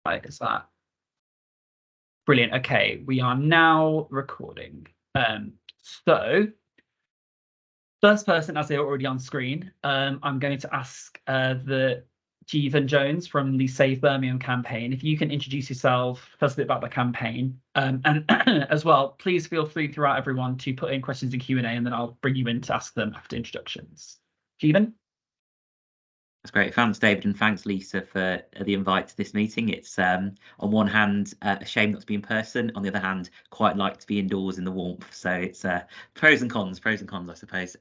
Right, is that brilliant? Okay, we are now recording. So first person, as they're already on screen, I'm going to ask the Jeevan Jones from the Save Birmingham campaign, if you can introduce yourself, tell us a bit about the campaign, and as well, please feel free throughout everyone to put in questions in Q&A, and then I'll bring you in to ask them after introductions. Jeevan? That's great. Thanks, David, and thanks, Lisa, for the invite to this meeting. It's on one hand a shame not to be in person. On the other hand, quite like to be indoors in the warmth. So it's pros and cons, I suppose.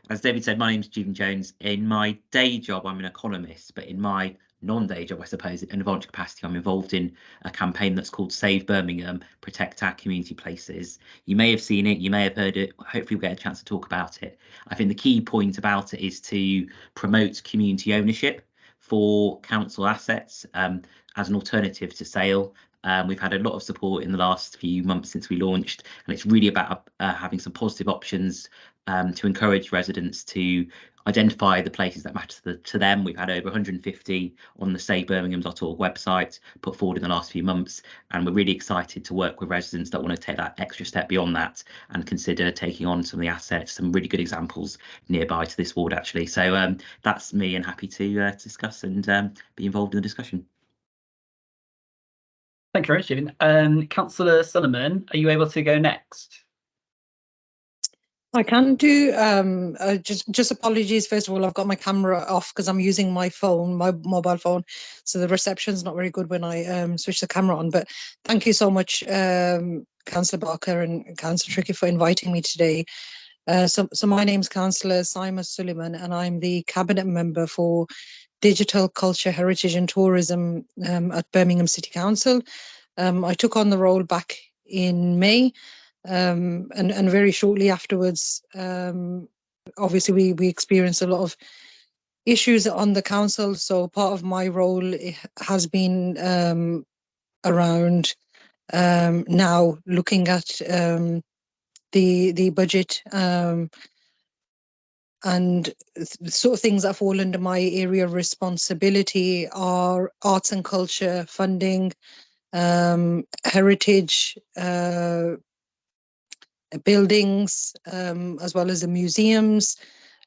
As David said, my name's Jeevan Jones. In my day job, I'm an economist, but in my non-day job, I suppose, in a voluntary capacity, I'm involved in a campaign that's called Save Birmingham, Protect Our Community Places. You may have seen it, you may have heard it. Hopefully we'll get a chance to talk about it. I think the key point about it is to promote community ownership for council assets as an alternative to sale. We've had a lot of support in the last few months since we launched, and it's really about having some positive options to encourage residents to identify the places that matter to them. We've had over 150 on the savebirmingham.org website put forward in the last few months, and we're really excited to work with residents that want to take that extra step beyond that and consider taking on some of the assets. Some really good examples nearby to this ward, actually. So that's me, and happy to discuss and be involved in the discussion. Thank you very much, Jeevan. Councillor Sullivan, are you able to go next? I can do. Just apologies. First of all, I've got my camera off because I'm using my phone, my mobile phone, so the reception's not very good when I switch the camera on. But thank you so much, Councillor Barker and Councillor Tricky, for inviting me today. So my name's Councillor Simon Suleiman, and I'm the Cabinet Member for Digital Culture, Heritage and Tourism at Birmingham City Council. I took on the role back in May. And very shortly afterwards, obviously we experienced a lot of issues on the council. So part of my role has been around now looking at the budget and the sort of things that fall under my area of responsibility are arts and culture funding, heritage, buildings, as well as the museums,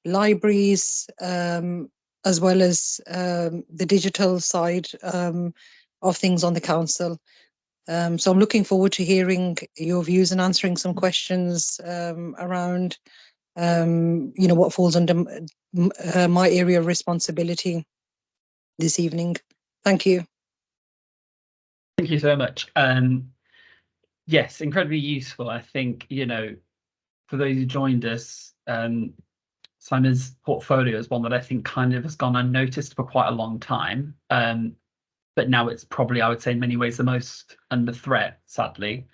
libraries, as well as the digital side of things on the council. So I'm looking forward to hearing your views and answering some questions around, what falls under my area of responsibility this evening. Thank you. Thank you so much. Yes, incredibly useful. I think, for those who joined us, Simon's portfolio is one that I think kind of has gone unnoticed for quite a long time. But now it's probably, I would say, in many ways, the most under threat, sadly.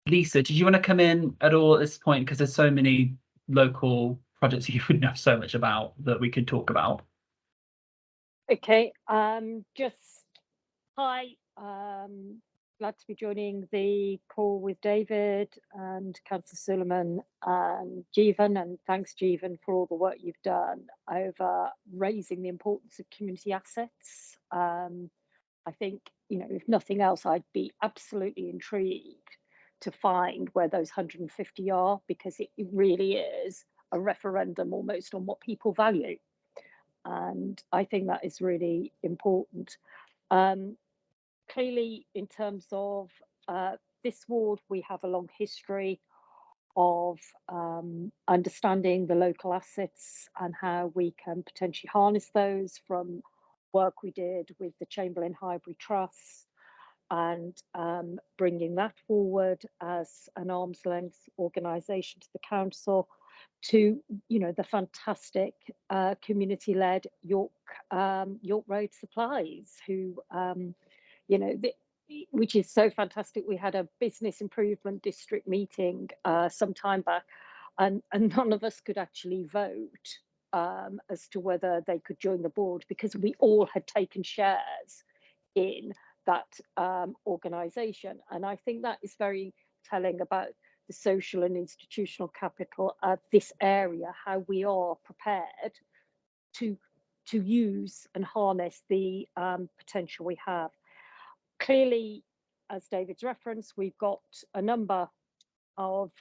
Lisa, did you want to come in at all at this point? Because there's so many local projects you would know so much about that we could talk about. Okay, just hi. Glad to be joining the call with David and Councillor Suleiman and Jeevan, and thanks, Jeevan, for all the work you've done over raising the importance of community assets. I think, if nothing else, I'd be absolutely intrigued to find where those 150 are, because it really is a referendum almost on what people value. And I think that is really important. Clearly, in terms of this ward, we have a long history of understanding the local assets and how we can potentially harness those from work we did with the Chamberlain Highbury Trust, and bringing that forward as an arm's length organisation to the council, to the fantastic community-led York Road Supplies, who which is so fantastic. We had a business improvement district meeting some time back, and none of us could actually vote as to whether they could join the board, because we all had taken shares in that organisation. And I think that is very telling about the social and institutional capital of this area, how we are prepared to to use and harness the potential we have. Clearly, as David's referenced, we've got a number of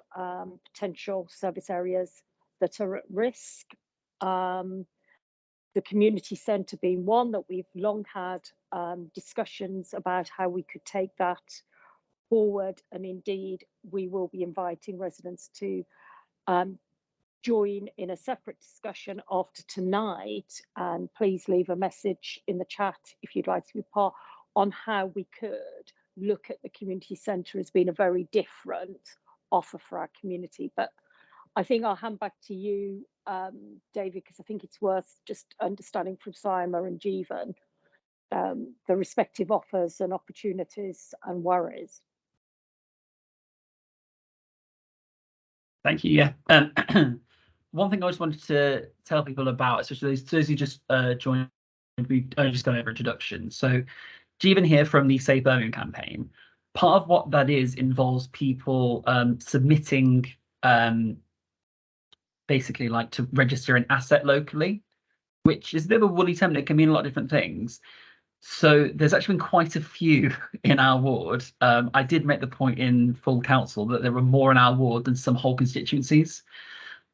potential service areas that are at risk. The community centre being one that we've long had discussions about how we could take that forward, and indeed we will be inviting residents to join in a separate discussion after tonight, and please leave a message in the chat if you'd like to be part on how we could look at the community centre as being a very different offer for our community. But I think I'll hand back to you, David, because I think it's worth just understanding from Simon and Jeevan the respective offers and opportunities and worries. Thank you. Yeah. One thing I just wanted to tell people about, especially those who just joined, we've only just gone over introduction. So Jeevan here from the Save Birmingham campaign. Part of what that is involves people submitting basically like to register an asset locally, which is a bit of a woolly term. It can mean a lot of different things. So there's actually been quite a few in our ward. I did make the point in full council that there were more in our ward than some whole constituencies.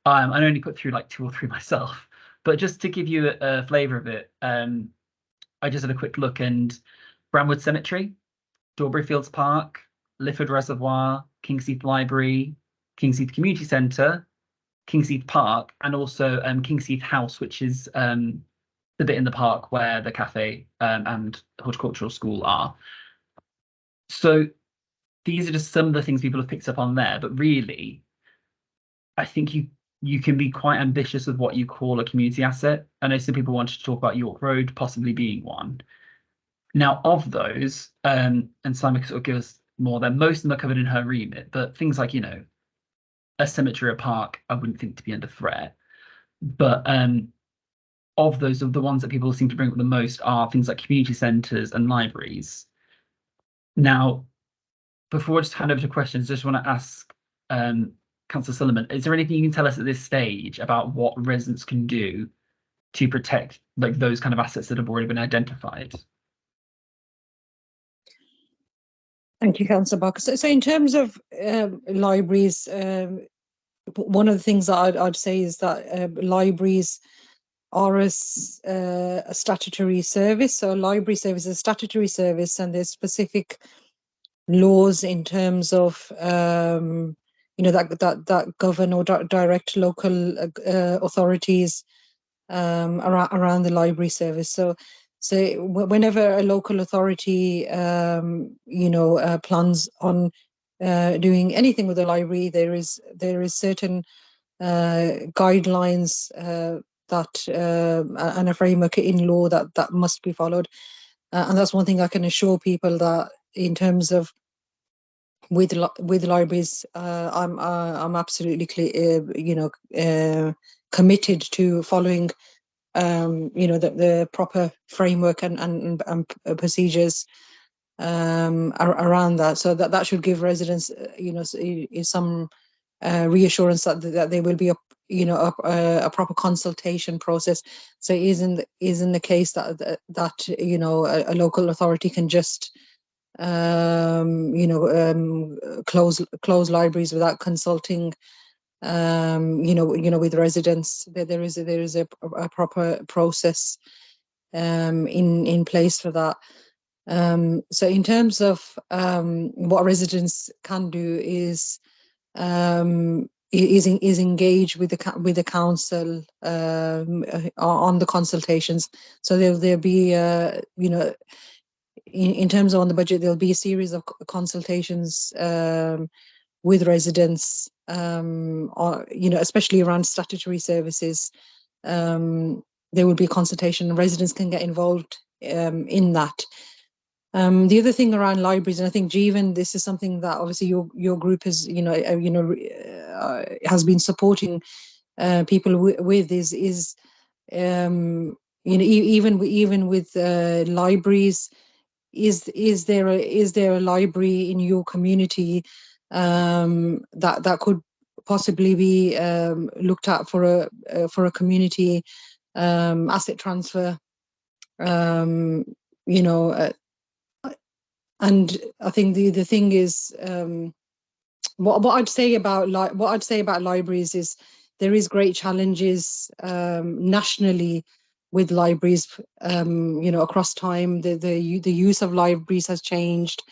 I only put through like 2 or 3 myself, but just to give you a flavour of it, I just had a quick look, and Brandwood Cemetery, Dorbury Fields Park, Lifford Reservoir, Kingsheath Library, Kingsheath Community Centre, Kingsheath Park, and also Kingsheath House, which is the bit in the park where the cafe and horticultural school are. So these are just some of the things people have picked up on there, but really, I think you can be quite ambitious with what you call a community asset. I know some people wanted to talk about York Road possibly being one. Now, of those, and Simon can sort of give us more there, most of them are covered in her remit, but things like, you know, a cemetery or park, I wouldn't think to be under threat. But of those, of the ones that people seem to bring up the most are things like community centres and libraries. Now, before I just hand over to questions, I just want to ask Councillor Sullivan, is there anything you can tell us at this stage about what residents can do to protect like those kind of assets that have already been identified? Thank you, Councillor Barker. So in terms of libraries, one of the things that I'd say is that libraries are a statutory service. So a library service is a statutory service, and there's specific laws in terms of you know that govern or direct local authorities around the library service. So whenever a local authority you know plans on doing anything with the library, there is certain guidelines that and a framework in law that must be followed, and that's one thing I can assure people, that in terms of with libraries, I'm absolutely clear, you know, committed to following you know the proper framework and procedures around that, so that should give residents you know some reassurance that there will be a you know a proper consultation process. So it isn't the case that you know a local authority can just you know close libraries without consulting you know with residents. There is a proper process in place for that. So in terms of what residents can do is engage with the council on the consultations. So there'll be you know in terms of on the budget, there'll be a series of consultations with residents, you know, especially around statutory services. There will be a consultation, and residents can get involved in that. The other thing around libraries, and I think Jeevan, this is something that obviously your group has has been supporting people with is you know even with libraries. Is there a library in your community that could possibly be looked at for a community asset transfer, you know, and I think the thing is, what I'd say about libraries is there is great challenges nationally with libraries, you know, across time. The use of libraries has changed,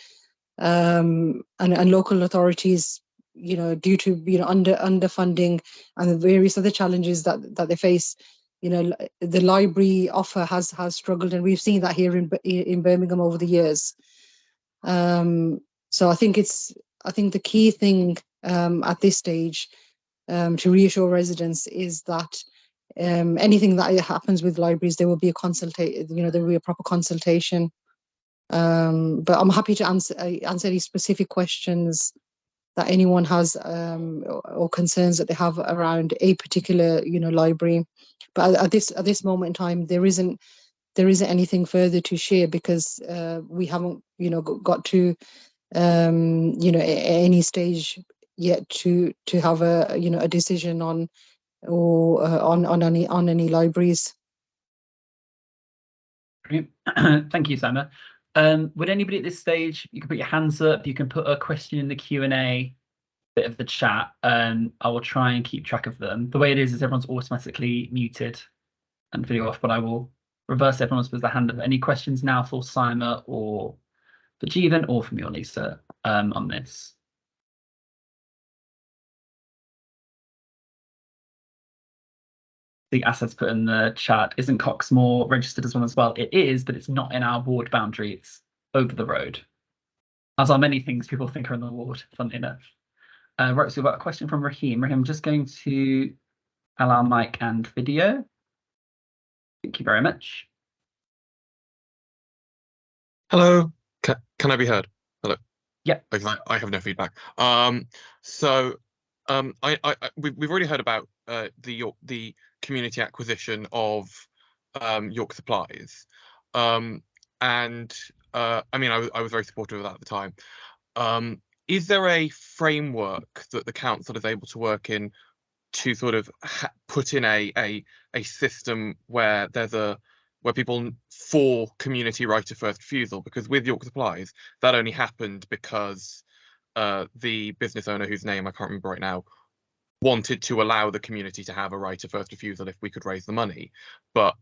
and local authorities, you know, due to, you know, underfunding and the various other challenges that they face, you know, the library offer has struggled, and we've seen that here in Birmingham over the years. So I think the key thing at this stage, to reassure residents, is that anything that happens with libraries, there will be there will be a proper consultation. But I'm happy to answer any specific questions that anyone has, or concerns that they have around a particular, you know, library. But at this moment in time, there isn't anything further to share, because we haven't, you know, got to you know, any stage yet to have a decision on, or on any libraries. Brilliant. Thank you, Sama. Would anybody at this stage, you can put your hands up, you can put a question in the Q&A bit of the chat, and I will try and keep track of them. The way it is everyone's automatically muted and video off, but I will reverse everyone's with the hand up. Any questions now for Sama or for Jeevan or for me or Lisa on this? The assets put in the chat, isn't Coxmoor registered as one as well? It is, but it's not in our ward boundary, it's over the road. As are many things people think are in the ward, funnily enough. Right, so we've got a question from Raheem. Raheem, I'm just going to allow mic and video. Thank you very much. Hello, can I be heard? Hello. Yeah. Because I have no feedback. We've already heard about the community acquisition of York Supplies, and I mean, I was very supportive of that at the time. Is there a framework that the council is able to work in to sort of put in a system where people for community right of first refusal? Because with York Supplies, that only happened because the business owner, whose name I can't remember right now, wanted to allow the community to have a right of first refusal if we could raise the money. But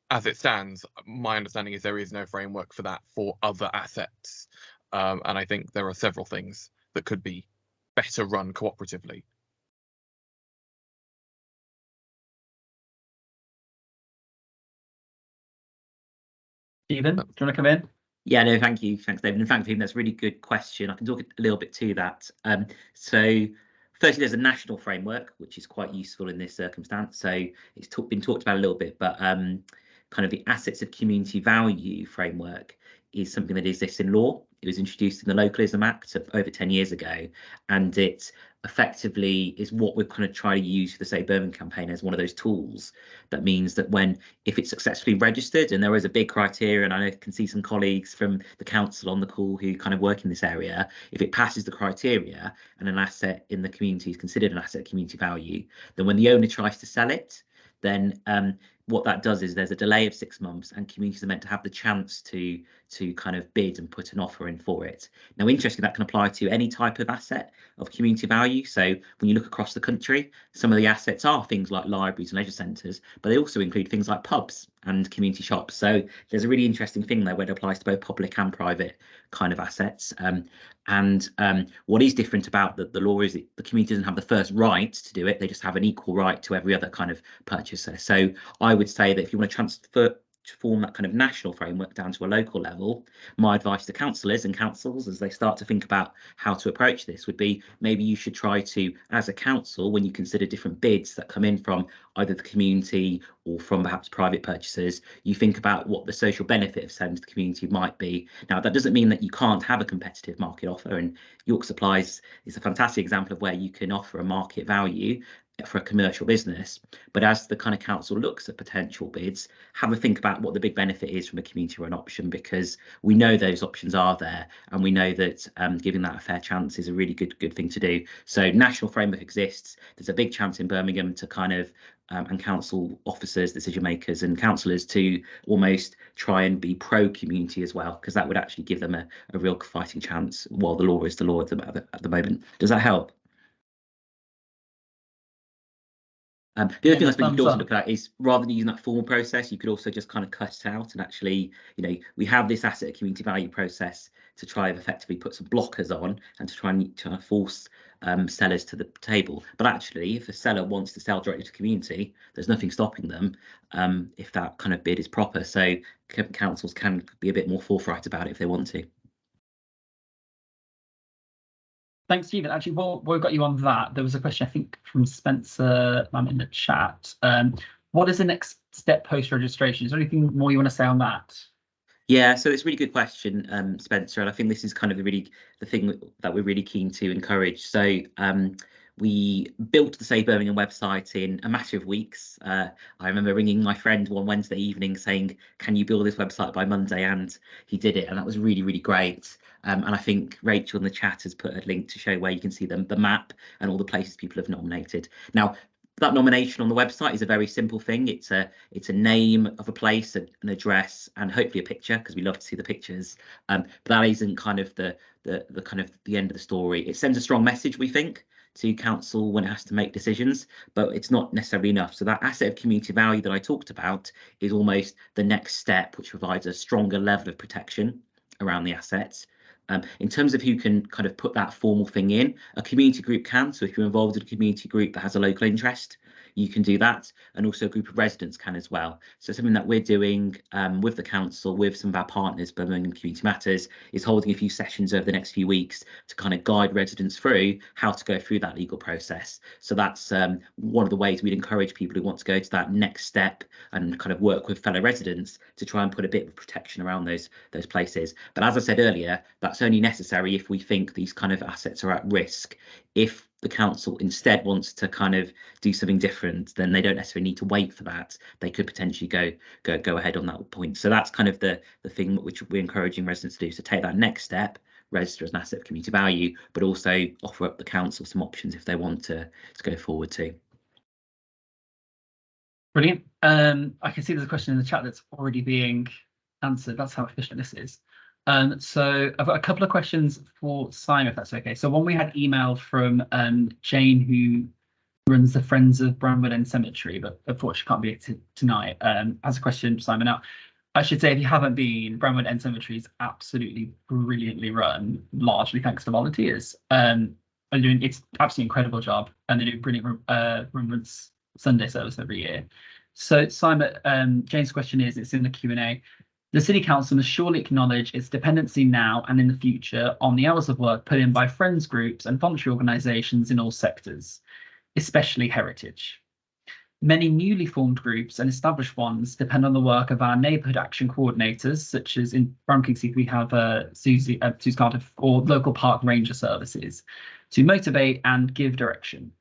as it stands, my understanding is there is no framework for that for other assets. And I think there are several things that could be better run cooperatively. Stephen, do you want to come in? Yeah, no, thank you. Thanks, David. And thanks, Stephen. That's a really good question. I can talk a little bit to that. So firstly, there's a national framework, which is quite useful in this circumstance. So it's been talked about a little bit, but kind of the assets of community value framework is something that exists in law. It was introduced in the Localism Act over 10 years ago, and it effectively is what we're kind of trying to use for the Save Birmingham campaign as one of those tools. That means that if it's successfully registered, and there is a big criteria, and I can see some colleagues from the council on the call who kind of work in this area, if it passes the criteria and an asset in the community is considered an asset of community value, then when the owner tries to sell it, then what that does is there's a delay of 6 months, and communities are meant to have the chance to kind of bid and put an offer in for it. Now, interestingly, that can apply to any type of asset of community value. So when you look across the country, some of the assets are things like libraries and leisure centres, but they also include things like pubs and community shops. So there's a really interesting thing there where it applies to both public and private kind of assets. What is different about the law is that the community doesn't have the first right to do it. They just have an equal right to every other kind of purchaser. So I would say that if you want to form that kind of national framework down to a local level, my advice to councillors and councils as they start to think about how to approach this would be, maybe you should try to, as a council, when you consider different bids that come in from either the community or from perhaps private purchasers, you think about what the social benefit of selling to the community might be. Now, that doesn't mean that you can't have a competitive market offer, and York Supplies is a fantastic example of where you can offer a market value for a commercial business. But as the kind of council looks at potential bids, have a think about what the big benefit is from a community run option, because we know those options are there, and we know that giving that a fair chance is a really good thing to do. So national framework exists. There's a big chance in Birmingham to kind of and council officers, decision makers and councillors to almost try and be pro-community as well, because that would actually give them a real fighting chance, while the law is the law at the moment. Does that help? The other thing I suppose you could also look at is, rather than using that formal process, you could also just kind of cut it out and actually, we have this asset community value process to try and effectively put some blockers on and to try and force sellers to the table. But actually, if a seller wants to sell directly to community, there's nothing stopping them if that kind of bid is proper. So councils can be a bit more forthright about it if they want to. Thanks, Stephen. Actually, while we've got you on that, there was a question, I think, from Spencer in the chat. What is the next step post-registration? Is there anything more you want to say on that? Yeah, so it's a really good question, Spencer, and I think this is kind of the thing that we're really keen to encourage. So we built the Save Birmingham website in a matter of weeks. I remember ringing my friend one Wednesday evening saying, can you build this website by Monday? And he did it, and that was really great. And I think Rachel in the chat has put a link to show where you can see the map and all the places people have nominated. Now, that nomination on the website is a very simple thing. It's a name of a place, an address, and hopefully a picture, because we love to see the pictures. But that isn't kind of the end of the story. It sends a strong message, we think, to council when it has to make decisions, but it's not necessarily enough. So that asset of community value that I talked about is almost the next step, which provides a stronger level of protection around the assets. In terms of who can kind of put that formal thing in, a community group can. So if you're involved in a community group that has a local interest, you can do that, and also a group of residents can as well. So something that we're doing with the council, with some of our partners, Birmingham Community Matters, is holding a few sessions over the next few weeks to kind of guide residents through how to go through that legal process. So that's one of the ways we'd encourage people who want to go to that next step and kind of work with fellow residents to try and put a bit of protection around those places. But as I said earlier, that's only necessary if we think these kind of assets are at risk. If the council instead wants to kind of do something different, then they don't necessarily need to wait for that. They could potentially go ahead on that point. So that's kind of the thing which we're encouraging residents to do. So take that next step, register as an asset of community value, but also offer up the council some options if they want to go forward too. Brilliant. I can see there's a question in the chat that's already being answered. That's how efficient this is. So I've got a couple of questions for Simon, if that's okay. So one, we had email from Jane, who runs the Friends of Brandwood End Cemetery, but unfortunately can't be here tonight. Has a question, Simon. Now, I should say, if you haven't been, Brandwood End Cemetery is absolutely brilliantly run, largely thanks to volunteers. They're doing it's absolutely incredible job, and they do brilliant Remembrance Sunday service every year. So Simon, Jane's question is, it's in the Q&A. The City Council must surely acknowledge its dependency now and in the future on the hours of work put in by friends groups and voluntary organisations in all sectors, especially heritage. Many newly formed groups and established ones depend on the work of our neighbourhood action coordinators, such as in Brown-Kingsley we have Susie Cardiff, or local park ranger services, to motivate and give direction.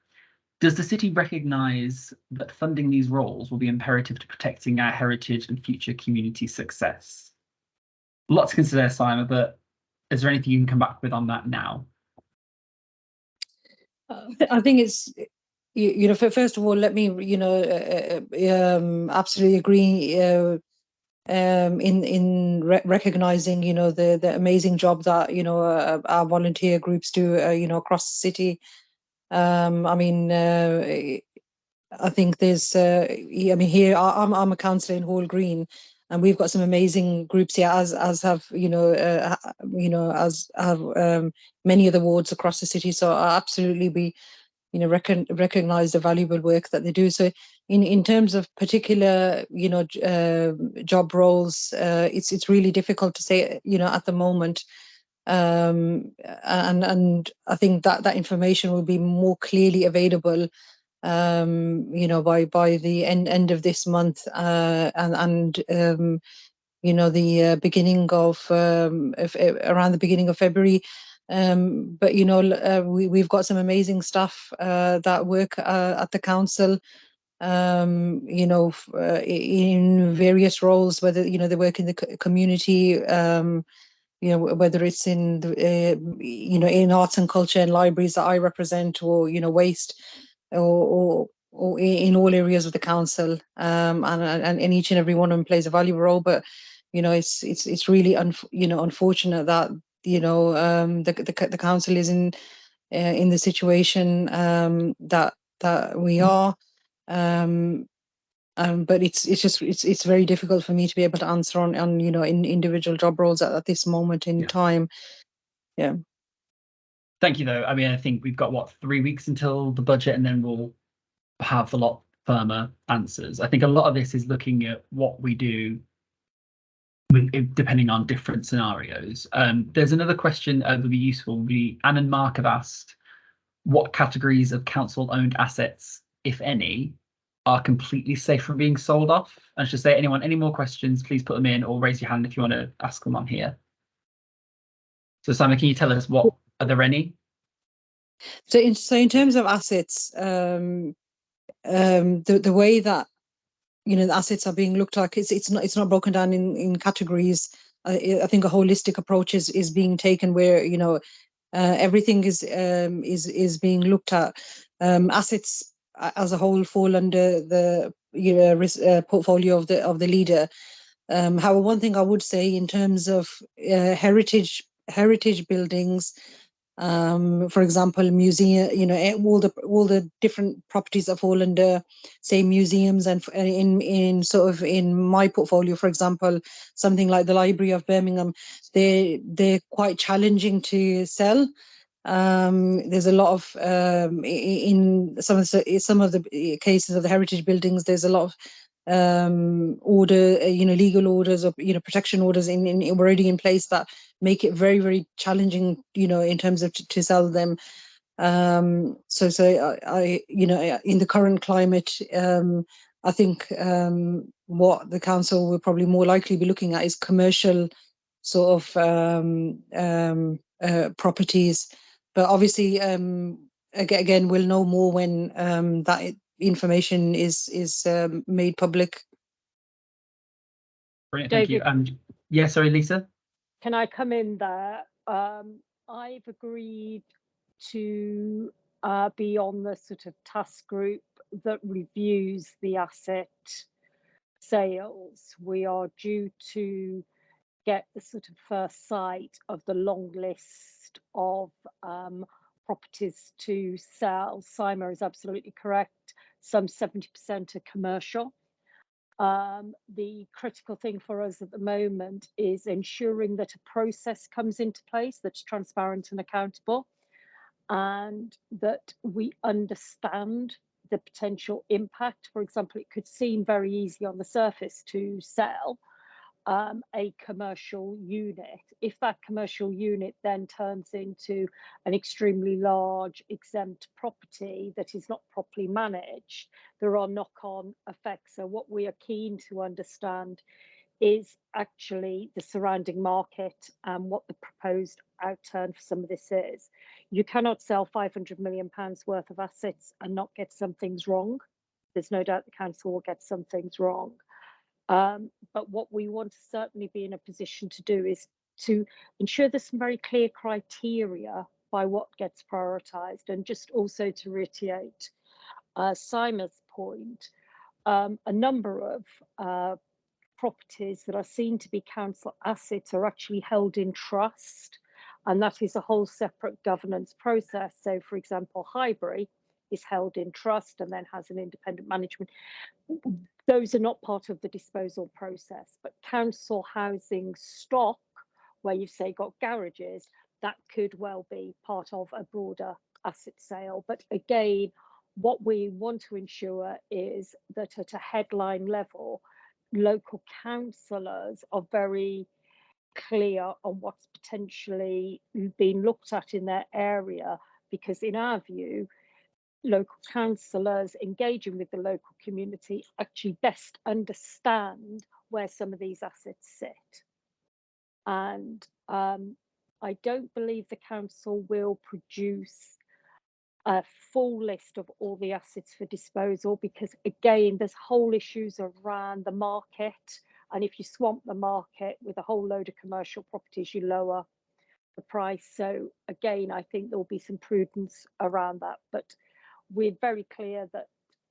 Does the city recognise that funding these roles will be imperative to protecting our heritage and future community success? Lots to consider, Simon, but is there anything you can come back with on that now? I think it's, first of all, let me, absolutely agree in recognising, the amazing job that, our volunteer groups do, across the city. I think there's, here I'm a councillor in Hall Green, and we've got some amazing groups here, as have as have many of the wards across the city. So I absolutely be, recognise the valuable work that they do. So in terms of particular, job roles, it's really difficult to say, at the moment. And I think that information will be more clearly available, by the end of this month, and the beginning of around the beginning of February, But you know, we've got some amazing staff that work at the council. You know, in various roles, whether you know they work in the community. You know, whether it's in the, you know, in arts and culture and libraries that I represent, or you know, waste, or in all areas of the council, and each and every one of them plays a valuable role. But you know, it's really you know, unfortunate that you know the council is in the situation that we are. But it's very difficult for me to be able to answer on you know, in individual job roles at this moment in time. Yeah. Thank you, though. I mean, I think we've got, what, 3 weeks until the budget, and then we'll have a lot firmer answers. I think a lot of this is looking at what we do depending on different scenarios. There's another question that would be useful. Anne and Mark have asked what categories of council-owned assets, if any, are completely safe from being sold off. And I should say, anyone, any more questions, please put them in or raise your hand if you want to ask them on here. So Simon, can you tell us are there any? So in terms of assets, the way that you know the assets are being looked at, it's not broken down in categories. I think a holistic approach is being taken where you know everything is being looked at. Assets as a whole fall under the you know portfolio of the leader. However, one thing I would say in terms of heritage buildings, for example, museum, you know, all the different properties that fall under, say, museums, and in sort of in my portfolio, for example, something like the Library of Birmingham, they're quite challenging to sell. There's a lot of in some of the cases of the heritage buildings, there's a lot of you know, legal orders or you know, protection orders in already in place that make it very, very challenging, you know, in terms of to sell them. So I you know, in the current climate, I think what the council will probably more likely be looking at is commercial sort of properties. But obviously, again, we'll know more when that information is made public. Brilliant, thank you. Yeah, sorry, Lisa. Can I come in there? I've agreed to be on the sort of task group that reviews the asset sales. We are due to get the sort of first sight of the long list of properties to sell. Simon is absolutely correct. Some 70% are commercial. The critical thing for us at the moment is ensuring that a process comes into place that's transparent and accountable, and that we understand the potential impact. For example, it could seem very easy on the surface to sell a commercial unit. If that commercial unit then turns into an extremely large exempt property that is not properly managed, there are knock-on effects. So what we are keen to understand is actually the surrounding market and what the proposed outturn for some of this is. You cannot sell £500 million worth of assets and not get some things wrong. There's no doubt the council will get some things wrong. But what we want to certainly be in a position to do is to ensure there's some very clear criteria by what gets prioritised. And just also to reiterate Simon's point, a number of properties that are seen to be council assets are actually held in trust, and that is a whole separate governance process. So, for example, Highbury is held in trust and then has an independent management. Those are not part of the disposal process, but council housing stock, where you've say got garages, that could well be part of a broader asset sale. But again, what we want to ensure is that at a headline level, local councillors are very clear on what's potentially being looked at in their area, because in our view, local councillors engaging with the local community actually best understand where some of these assets sit. And I don't believe the council will produce a full list of all the assets for disposal, because again, there's whole issues around the market, and if you swamp the market with a whole load of commercial properties, you lower the price. So again, I think there'll be some prudence around that, but we're very clear that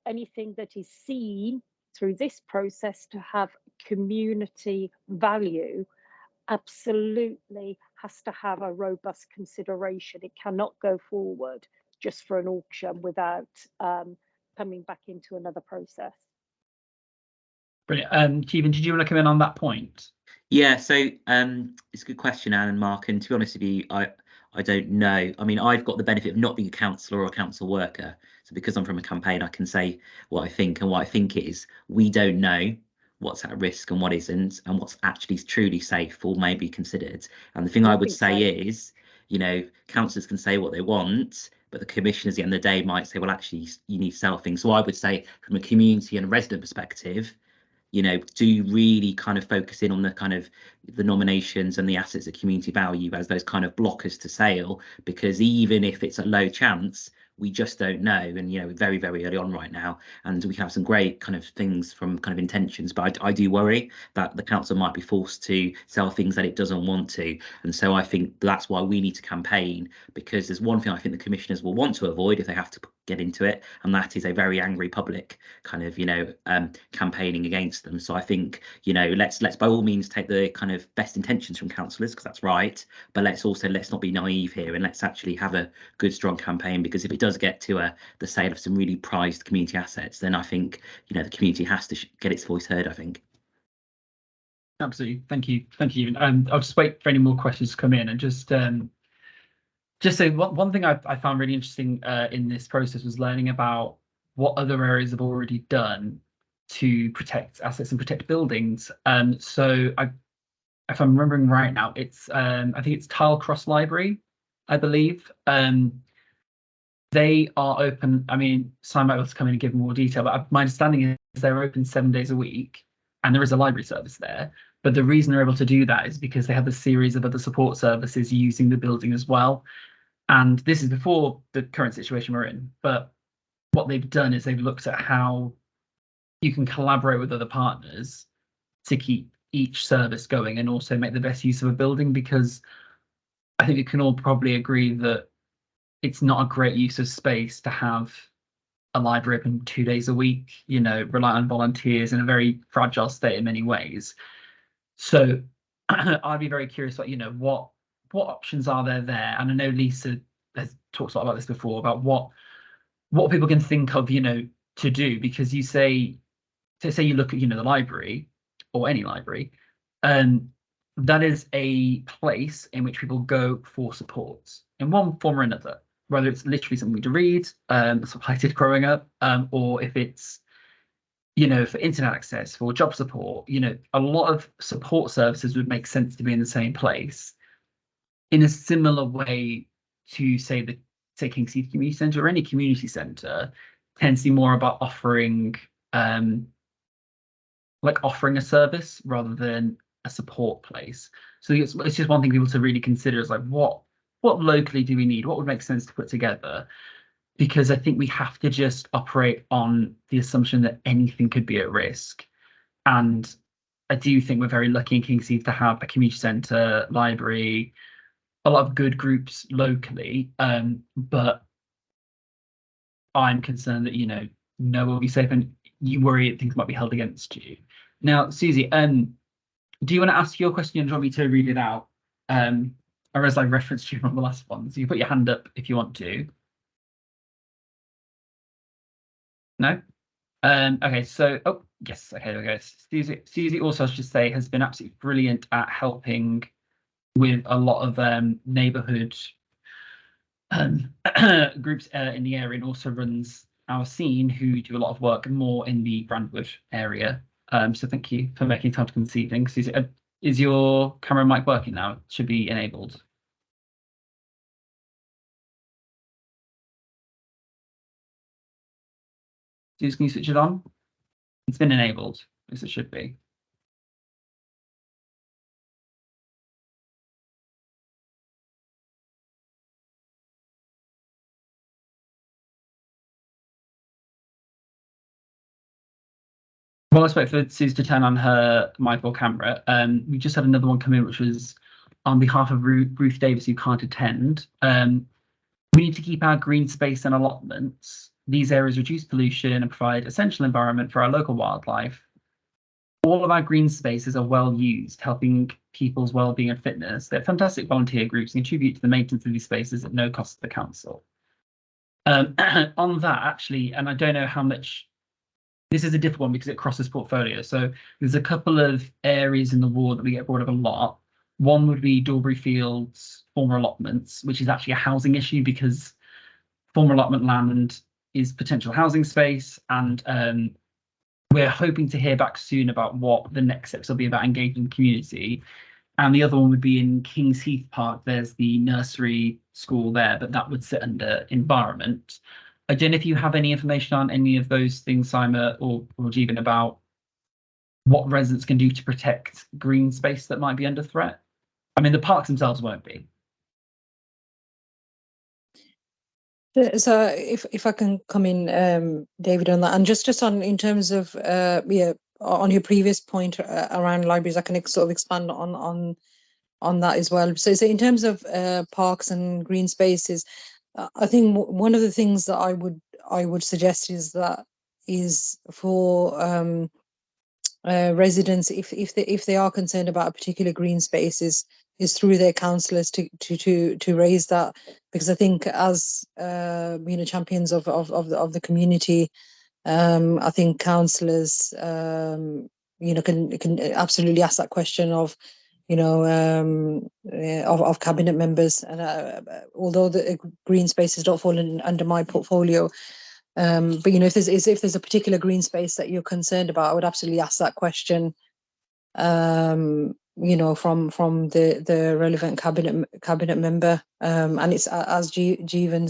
anything that is seen through this process to have community value absolutely has to have a robust consideration. It cannot go forward just for an auction without coming back into another process. Brilliant. Keevan, did you want to come in on that point? Yeah, so it's a good question, Anne and Mark, and to be honest with you, I don't know. I mean, I've got the benefit of not being a councillor or a council worker, so because I'm from a campaign, I can say what I think, and what I think is we don't know what's at risk and what isn't, and what's actually truly safe or may be considered. And the thing I would say is, you know, councillors can say what they want, but the commissioners at the end of the day might say, well, actually, you need to sell things. So I would say, from a community and a resident perspective, you know, do really kind of focus in on the kind of the nominations and the assets of community value as those kind of blockers to sale, because even if it's a low chance, we just don't know. And, you know, very, very early on right now, and we have some great kind of things from kind of intentions, but I do worry that the council might be forced to sell things that it doesn't want to. And so I think that's why we need to campaign, because there's one thing I think the commissioners will want to avoid if they have to get into it, and that is a very angry public kind of, you know, campaigning against them. So I think, you know, let's by all means take the kind of best intentions from councillors, because that's right, but let's not be naive here, and let's actually have a good, strong campaign, because if it does get to the sale of some really prized community assets, then I think, you know, the community has to get its voice heard, I think. Absolutely. Thank you, Ewan. I'll just wait for any more questions to come in, and just say one thing I found really interesting in this process was learning about what other areas have already done to protect assets and protect buildings. So if I'm remembering right now, it's I think it's Tile Cross Library, I believe. They are open. I mean, Simon might be able to come in and give more detail, but my understanding is they're open 7 days a week, and there is a library service there. But the reason they're able to do that is because they have a series of other support services using the building as well. And this is before the current situation we're in. But what they've done is they've looked at how you can collaborate with other partners to keep each service going and also make the best use of a building, because I think we can all probably agree that it's not a great use of space to have a library open 2 days a week, you know, rely on volunteers in a very fragile state in many ways. So I'd be very curious about, you know, what options are there? And I know Lisa has talked a lot about this before, about what people can think of, you know, to do, because you say you look at, you know, the library or any library, that is a place in which people go for support in one form or another, whether it's literally something to read, that's what I did growing up, or if it's, you know, for internet access, for job support. You know, a lot of support services would make sense to be in the same place, in a similar way to say King's Heath Community Centre or any community centre tends to be more about offering a service rather than a support place. So it's just one thing people to really consider is like, what locally do we need? What would make sense to put together? Because I think we have to just operate on the assumption that anything could be at risk. And I do think we're very lucky in King's Heath to have a community centre, library, a lot of good groups locally. But I'm concerned that, you know, no one will be safe, and you worry that things might be held against you. Now, Susie, do you want to ask your question, or do you want me to read it out? Or as I referenced you on the last one, so you put your hand up if you want to. No? Okay, so, oh, yes, okay, there we go. Susie also, I should say, has been absolutely brilliant at helping with a lot of neighbourhood groups in the area, and also runs our scene, who do a lot of work more in the Brandwood area. So thank you for making time to come this evening. Susie, is your camera and mic working now? It should be enabled. Susie, can you switch it on? It's been enabled, as it should be. Well, I spoke for Suze to turn on her mic or camera. We just had another one come in, which was on behalf of Ruth Davis, who can't attend. We need to keep our green space and allotments. These areas reduce pollution and provide essential environment for our local wildlife. All of our green spaces are well used, helping people's well-being and fitness. They're fantastic volunteer groups and contribute to the maintenance of these spaces at no cost to the council. On that, actually, and I don't know how much, this is a difficult one because it crosses portfolio. So there's a couple of areas in the ward that we get brought up a lot. One would be Dorbury Fields former allotments, which is actually a housing issue because former allotment land is potential housing space, and we're hoping to hear back soon about what the next steps will be about engaging the community. And the other one would be in King's Heath Park. There's the nursery school there, but that would sit under environment. I don't know if you have any information on any of those things, Simon or Jeevan, about what residents can do to protect green space that might be under threat. I mean, the parks themselves won't be. So if I can come in, David, on that, and just on in terms of on your previous point around libraries, I can sort of expand on that as well. So in terms of parks and green spaces, I think one of the things that I would suggest is for residents, if they are concerned about a particular green space, is through their councillors to raise that, because I think as champions of the community, I think councillors can absolutely ask that question of of cabinet members, and although the green spaces don't fall under my portfolio, but if there's a particular green space that you're concerned about, I would absolutely ask that question from the relevant cabinet member, and it's as Jeevan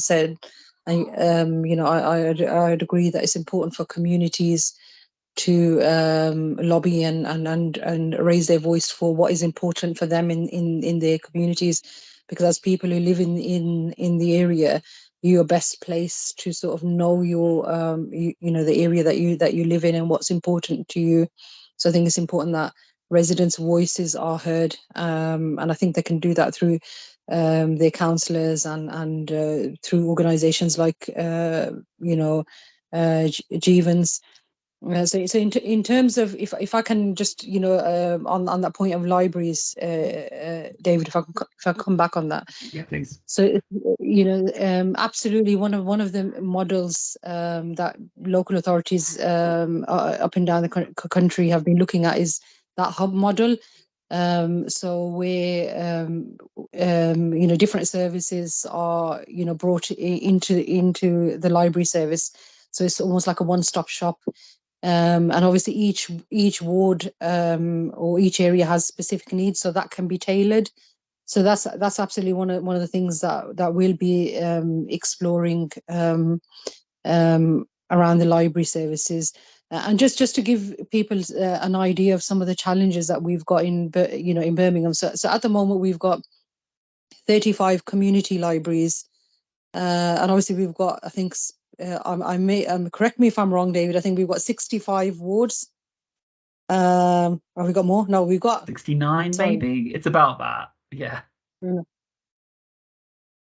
said, I'd agree that it's important for communities to lobby and raise their voice for what is important for them in their communities, because as people who live in the area, you're best placed to sort of know your the area that you live in and what's important to you. So I think it's important that residents' voices are heard, and I think they can do that through their councillors and through organisations like Jeevan's. So in terms of, if I can just on that point of libraries, David, if I come back on that. Yeah, please. So absolutely one of the models that local authorities up and down the country have been looking at is that hub model. So where different services are brought into the library service, so it's almost like a one-stop shop. And obviously each ward or each area has specific needs, so that can be tailored. So that's absolutely one of the things that we'll be exploring around the library services. And just to give people an idea of some of the challenges that we've got in Birmingham. So at the moment we've got 35 community libraries, and obviously we've got, I think, I may correct me if I'm wrong, David, I think we've got 65 wards. Have we got more? No, we've got 69, maybe. It's about that. Yeah.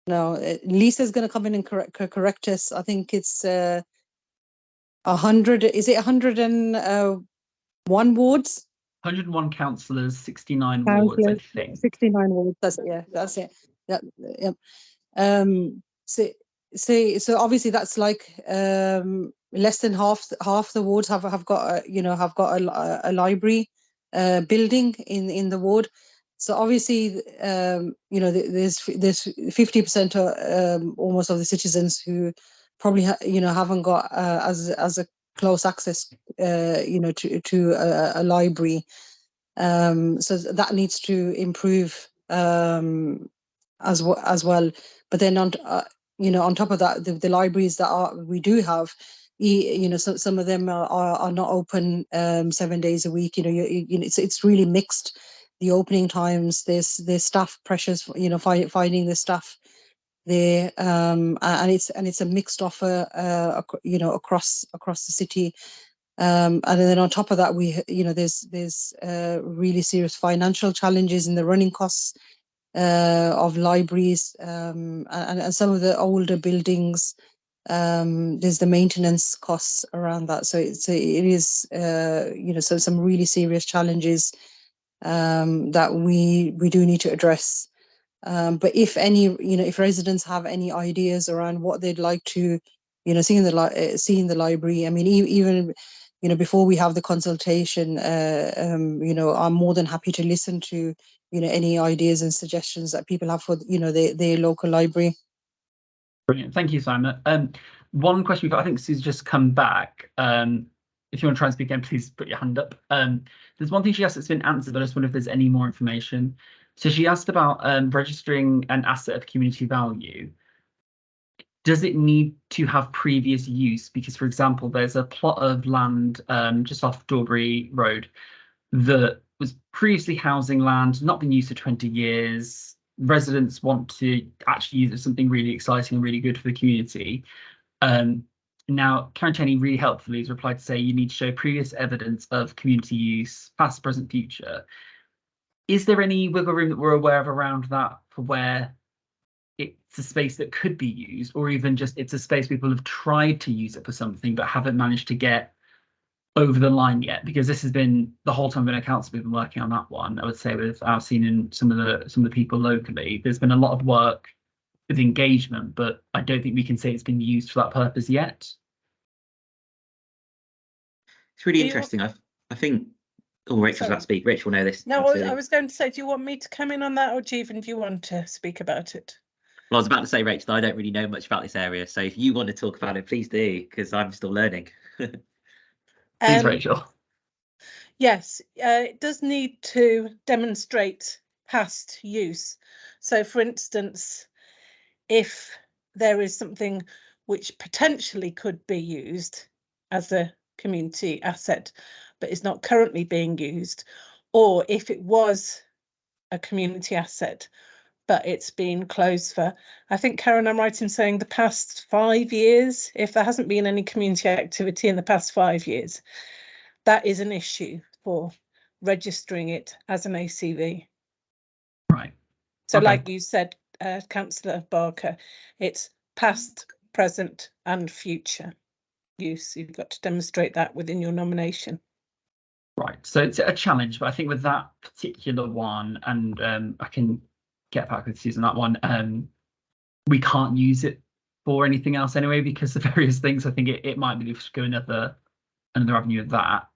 No, Lisa's going to come in and correct us. I think it's 100. Is it 101 wards? 101 councillors, 69 wards, I think. 69 wards. That's it. Yeah. So obviously that's like less than half the wards have got a library building in the ward. So obviously there's 50% almost of the citizens who probably haven't got as a close access to a library. So that needs to improve as well. But then on top of that, the libraries that we do have, so some of them are not open 7 days a week. It's really mixed. The opening times, there's staff pressures, finding the staff there, and it's a mixed offer, across the city. And then on top of that, there's really serious financial challenges in the running costs of libraries, and some of the older buildings. There's the maintenance costs around that, so it is so some really serious challenges that we do need to address. But if if residents have any ideas around what they'd like to, see in the library, I mean, even before we have the consultation, I'm more than happy to listen to any ideas and suggestions that people have for their local library. Brilliant, thank you, Simon. One question we've got, I think Sue's just come back. If you want to try and speak again, please put your hand up. There's one thing she asked that's been answered, but I just wonder if there's any more information. So she asked about registering an asset of community value. Does it need to have previous use? Because, for example, there's a plot of land just off Dorbury Road that was previously housing land, not been used for 20 years. Residents want to actually use it as something really exciting and really good for the community. Now, Karen Cheney really helpfully has replied to say you need to show previous evidence of community use, past, present, future. Is there any wiggle room that we're aware of around that for where it's a space that could be used, or even just it's a space people have tried to use it for something but haven't managed to get over the line yet? Because this has been the whole time I've been at council, we've been working on that one. I would say with I've seen in some of the people locally, there's been a lot of work with engagement, but I don't think we can say it's been used for that purpose yet. It's really interesting. I think. Oh, Rachel's about to speak. Rachel will know this. No, I was going to say, do you want me to come in on that, or Jeevan, do you want to speak about it? Well, I was about to say, Rachel, I don't really know much about this area, so if you want to talk about it, please do, because I'm still learning. Please, Rachel. Yes, it does need to demonstrate past use. So, for instance, if there is something which potentially could be used as a community asset, but is not currently being used, or if it was a community asset, but it's been closed for, I think, Karen, I'm right in saying the past 5 years. If there hasn't been any community activity in the past 5 years, that is an issue for registering it as an ACV. Right. So Okay. like you said, Councillor Barker, it's past, present and future use. You've got to demonstrate that within your nomination. Right, so it's a challenge, but I think with that particular one, and I can get back with Susan on that one, we can't use it for anything else anyway because of various things. I think it might be to go another avenue of that.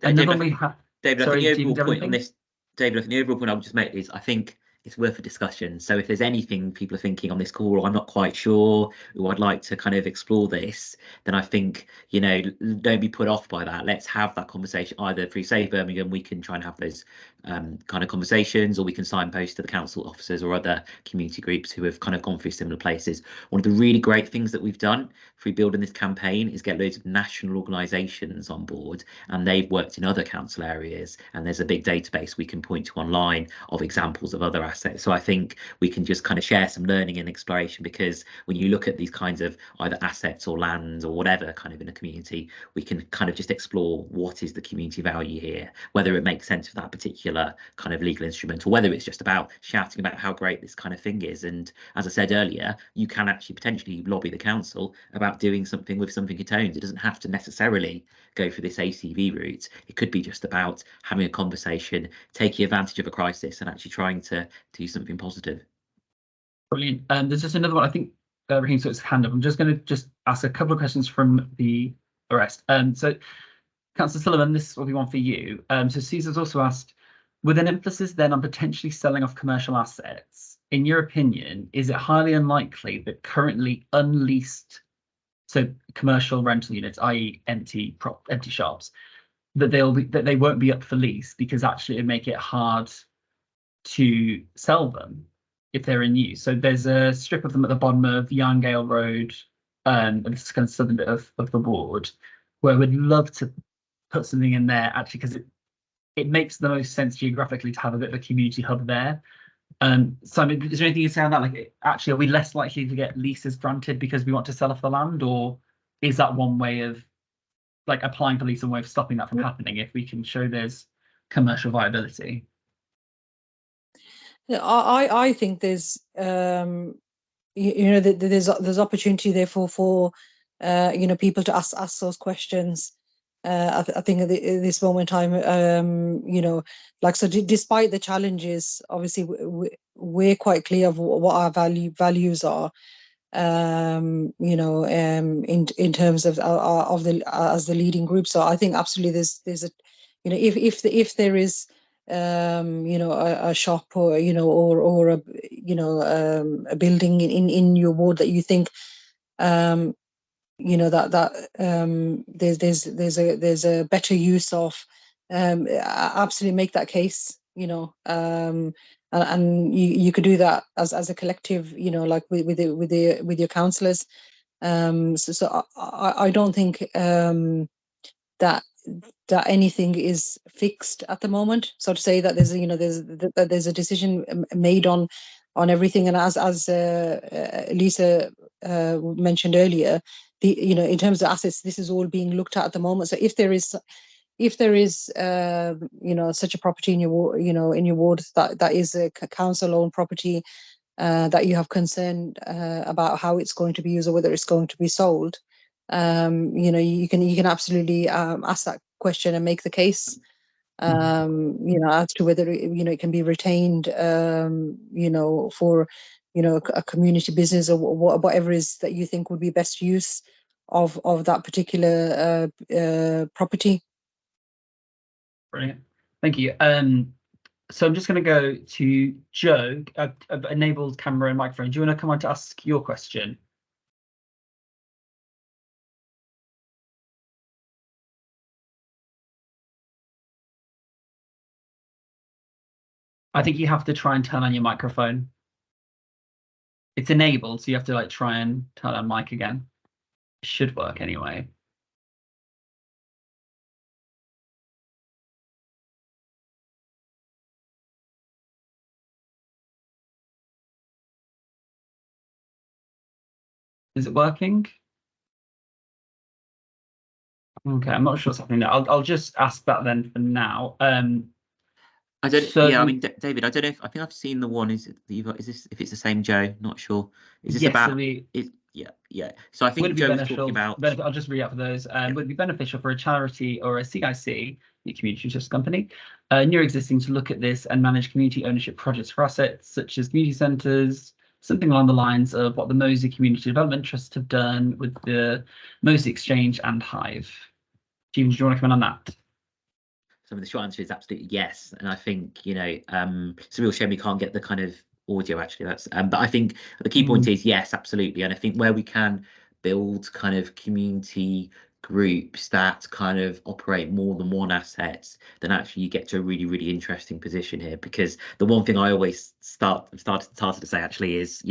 David, we have. David, Sorry, I think the overall point on this, David, I think the overall point I would just make is I think it's worth a discussion. So if there's anything people are thinking on this call, or I'm not quite sure, or I'd like to kind of explore this, then I think, don't be put off by that. Let's have that conversation either through Save Birmingham, we can try and have those kind of conversations, or we can signpost to the council officers or other community groups who have kind of gone through similar places. One of the really great things that we've done through building this campaign is get loads of national organisations on board, and they've worked in other council areas, and there's a big database we can point to online of examples of other assets. So I think we can just kind of share some learning and exploration, because when you look at these kinds of either assets or lands or whatever kind of in a community, we can kind of just explore what is the community value here, whether it makes sense for that particular kind of legal instrument, or whether it's just about shouting about how great this kind of thing is. And as I said earlier, you can actually potentially lobby the council about doing something with something it owns. It doesn't have to necessarily go for this ACV route. It could be just about having a conversation, taking advantage of a crisis and actually trying to do something positive. Brilliant. There's just another one. I think Raheem put his hand up. I'm just going to ask a couple of questions from the rest. So Councillor Sullivan, this will be one for you. So Caesar's also asked, with an emphasis then on potentially selling off commercial assets, in your opinion, is it highly unlikely that currently unleased, so commercial rental units, i.e. empty shops, that they won't be up for lease because actually it'd make it hard to sell them if they're in use? So there's a strip of them at the bottom of Yarngale Road, and this is kind of southern bit of the ward, where we'd love to put something in there actually because it makes the most sense geographically to have a bit of a community hub there. Simon, is there anything you say on that? Like, actually, are we less likely to get leases granted because we want to sell off the land, or is that one way of like applying for legal way of stopping that from happening if we can show there's commercial viability? Yeah, I think there's there's opportunity there for people to ask those questions. I think at this moment in time, so despite the challenges, obviously we're quite clear of what our values are. In terms of the as the leading group. So I think absolutely there's a, if there is a shop or or a building in your ward that you think there's a better use of, absolutely make that case, and you could do that as a collective, like with your councillors. So I don't think that anything is fixed at the moment. So to say that there's a decision made on everything, and as Lisa mentioned earlier, in terms of assets, this is all being looked at the moment. So if there is such a property in your in your ward that is a council owned property, that you have concern about how it's going to be used or whether it's going to be sold, you can absolutely ask that question and make the case, as to whether it can be retained, for a community business or whatever is that you think would be best use of that particular property. Brilliant, thank you. So I'm just going to go to Joe. I've enabled camera and microphone. Do you want to come on to ask your question? I think you have to try and turn on your microphone. It's enabled, so you have to like try and turn on mic again. It should work anyway. Is it working? Okay, I'm not sure what's happening there. I'll just ask that then for now. I don't. So yeah, I mean, David, I don't know if I think I've seen the one. Is it that you've got? Is this if it's the same Joe? Not sure. Is this yes, about? Yeah. So I think Joe was talking about. I'll just read out for those. Would it be beneficial for a charity or a CIC, the community interest company, new or existing, to look at this and manage community ownership projects for assets such as community centres, something along the lines of what the Mosey Community Development Trust have done with the Mosey Exchange and Hive? Stephen, do you want to come in on that? So the short answer is absolutely yes, and I think it's a real shame we can't get the kind of audio actually. That's but I think the key point is yes, absolutely, and I think where we can build kind of community groups that kind of operate more than one assets, then actually you get to a really, really interesting position here. Because the one thing I always started to say actually is,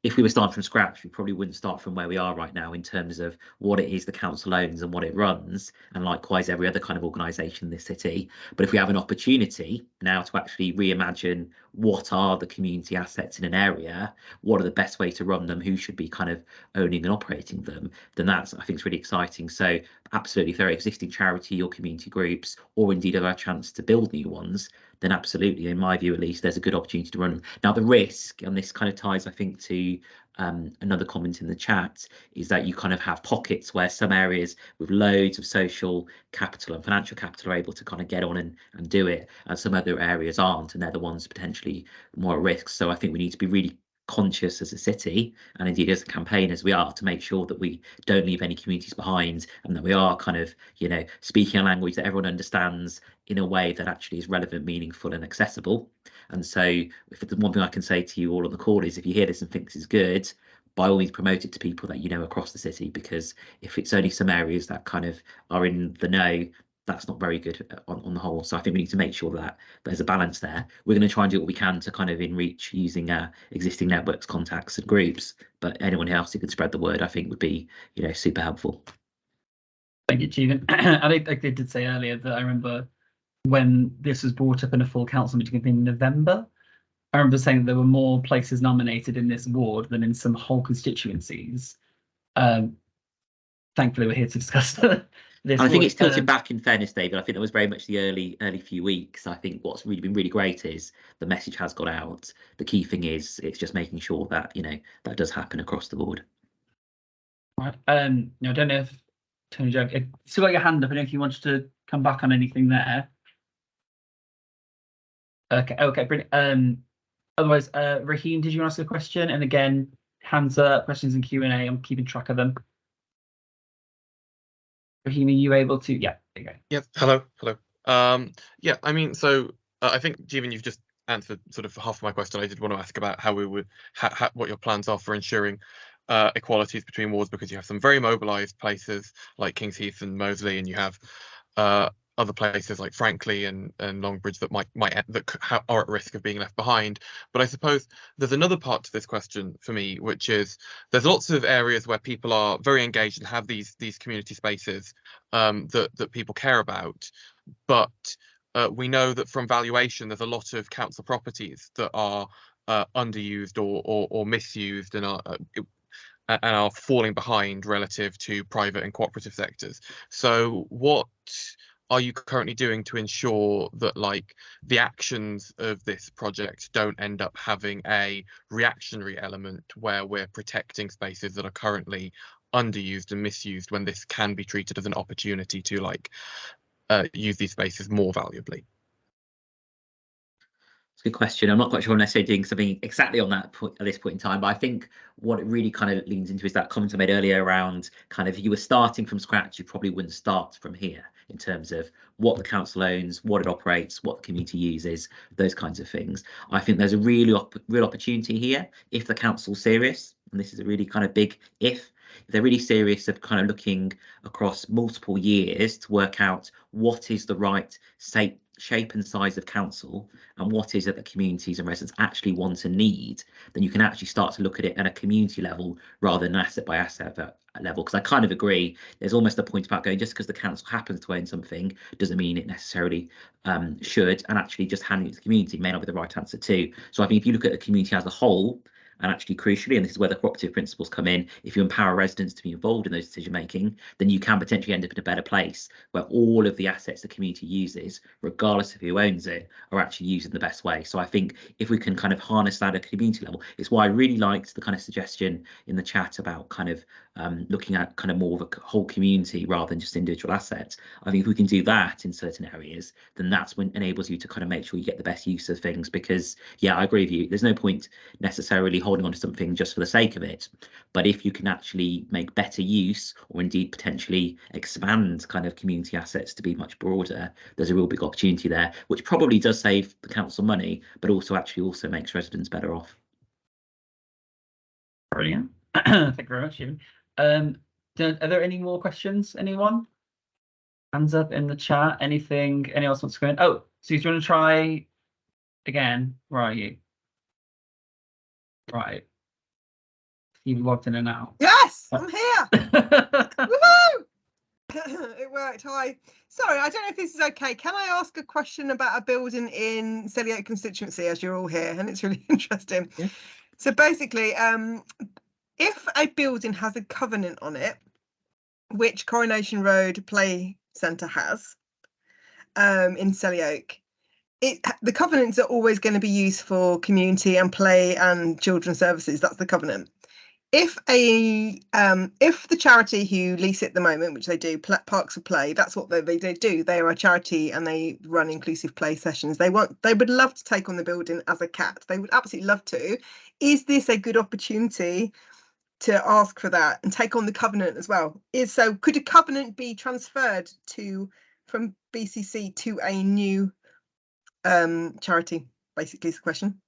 if we were starting from scratch, we probably wouldn't start from where we are right now in terms of what it is the council owns and what it runs, and likewise every other kind of organisation in this city. But if we have an opportunity now to actually reimagine what are the community assets in an area, what are the best ways to run them, who should be kind of owning and operating them, then that's, I think, is really exciting. So absolutely, if there are existing charity or community groups, or indeed a chance to build new ones, then absolutely, in my view at least, there's a good opportunity to run them. Now, the risk, and this kind of ties, I think, to another comment in the chat, is that you kind of have pockets where some areas with loads of social capital and financial capital are able to kind of get on and do it, and some other areas aren't, and they're the ones potentially more at risk. So I think we need to be really conscious as a city, and indeed as a campaign as we are, to make sure that we don't leave any communities behind, and that we are kind of speaking a language that everyone understands in a way that actually is relevant, meaningful and accessible. And so if the one thing I can say to you all on the call is, if you hear this and think this is good, by all means promote it to people that you know across the city, because if it's only some areas that kind of are in the know, that's not very good on the whole. So I think we need to make sure that there's a balance there. We're going to try and do what we can to kind of reach using existing networks, contacts and groups, but anyone else who could spread the word, I think, would be super helpful. Thank you, Stephen. I think they did say earlier that I remember when this was brought up in a full council meeting in November, I remember saying that there were more places nominated in this ward than in some whole constituencies. thankfully we're here to discuss this. And I think it's tilted would, back, in fairness, David. I think that was very much the early few weeks. I think what's really been really great is the message has got out. The key thing is it's just making sure that, you know, that does happen across the board. right. I don't know if Tony Joe, still got your hand up. I don't know if you wanted to come back on anything there. Okay, brilliant. Otherwise, Raheem, did you want to ask a question? And again, hands up, questions in Q&A. I'm keeping track of them. Raheem, are you able to? Yeah, there you go. Yeah, hello. Yeah, I mean, so I think, Jeevan, you've just answered sort of half of my question. I did want to ask about how we would, what your plans are for ensuring equalities between wards, because you have some very mobilised places like King's Heath and Moseley, and you have other places like Frankley and Longbridge that are at risk of being left behind. But I suppose there's another part to this question for me, which is there's lots of areas where people are very engaged and have these community spaces that people care about, but we know that from valuation there's a lot of council properties that are underused or misused and are falling behind relative to private and cooperative sectors. So what are you currently doing to ensure that, like, the actions of this project don't end up having a reactionary element where we're protecting spaces that are currently underused and misused, when this can be treated as an opportunity to, like, use these spaces more valuably? It's a good question. I'm not quite sure I'm necessarily doing something exactly on that point at this point in time, but I think what it really kind of leans into is that comment I made earlier around kind of, if you were starting from scratch, you probably wouldn't start from here in terms of what the council owns, what it operates, what the community uses, those kinds of things. I think there's a real opportunity here if the council's serious, and this is a really kind of big if they're really serious of kind of looking across multiple years to work out what is the right shape and size of council and what is it that communities and residents actually want and need, then you can actually start to look at it at a community level rather than asset by asset level. Because I kind of agree, there's almost a point about going, just because the council happens to own something doesn't mean it necessarily should, and actually just handing it to the community may not be the right answer too. So I think if you look at the community as a whole, and actually crucially, and this is where the cooperative principles come in, if you empower residents to be involved in those decision making, then you can potentially end up in a better place where all of the assets the community uses, regardless of who owns it, are actually used in the best way. So I think if we can kind of harness that at a community level, it's why I really liked the kind of suggestion in the chat about kind of looking at kind of more of a whole community rather than just individual assets. I think if we can do that in certain areas, then that's when enables you to kind of make sure you get the best use of things. Because yeah, I agree with you, there's no point necessarily holding on to something just for the sake of it, but if you can actually make better use or indeed potentially expand kind of community assets to be much broader, there's a real big opportunity there, which probably does save the council money, but also makes residents better off. Brilliant. Thank you very much, Stephen. Are there any more questions? Anyone? Hands up in the chat. Anything? Anyone else wants to go in? Oh, so do you want to try again? Where are you? Right. You've logged in and out. Yes, I'm here. Woohoo! It worked. Hi. Sorry, I don't know if this is okay. Can I ask a question about a building in Selly Oak constituency, as you're all here, and it's really interesting. Yeah. So basically, if a building has a covenant on it, which Coronation Road Play Centre has, in Selly Oak, the covenants are always going to be used for community and play and children's services. That's the covenant. If the charity who lease it at the moment, which they do, Parks of Play, that's what they do. They are a charity and they run inclusive play sessions. They would love to take on the building as a cat. They would absolutely love to. Is this a good opportunity to ask for that and take on the covenant as well? Could a covenant be transferred from BCC to a new charity? Basically, is the question.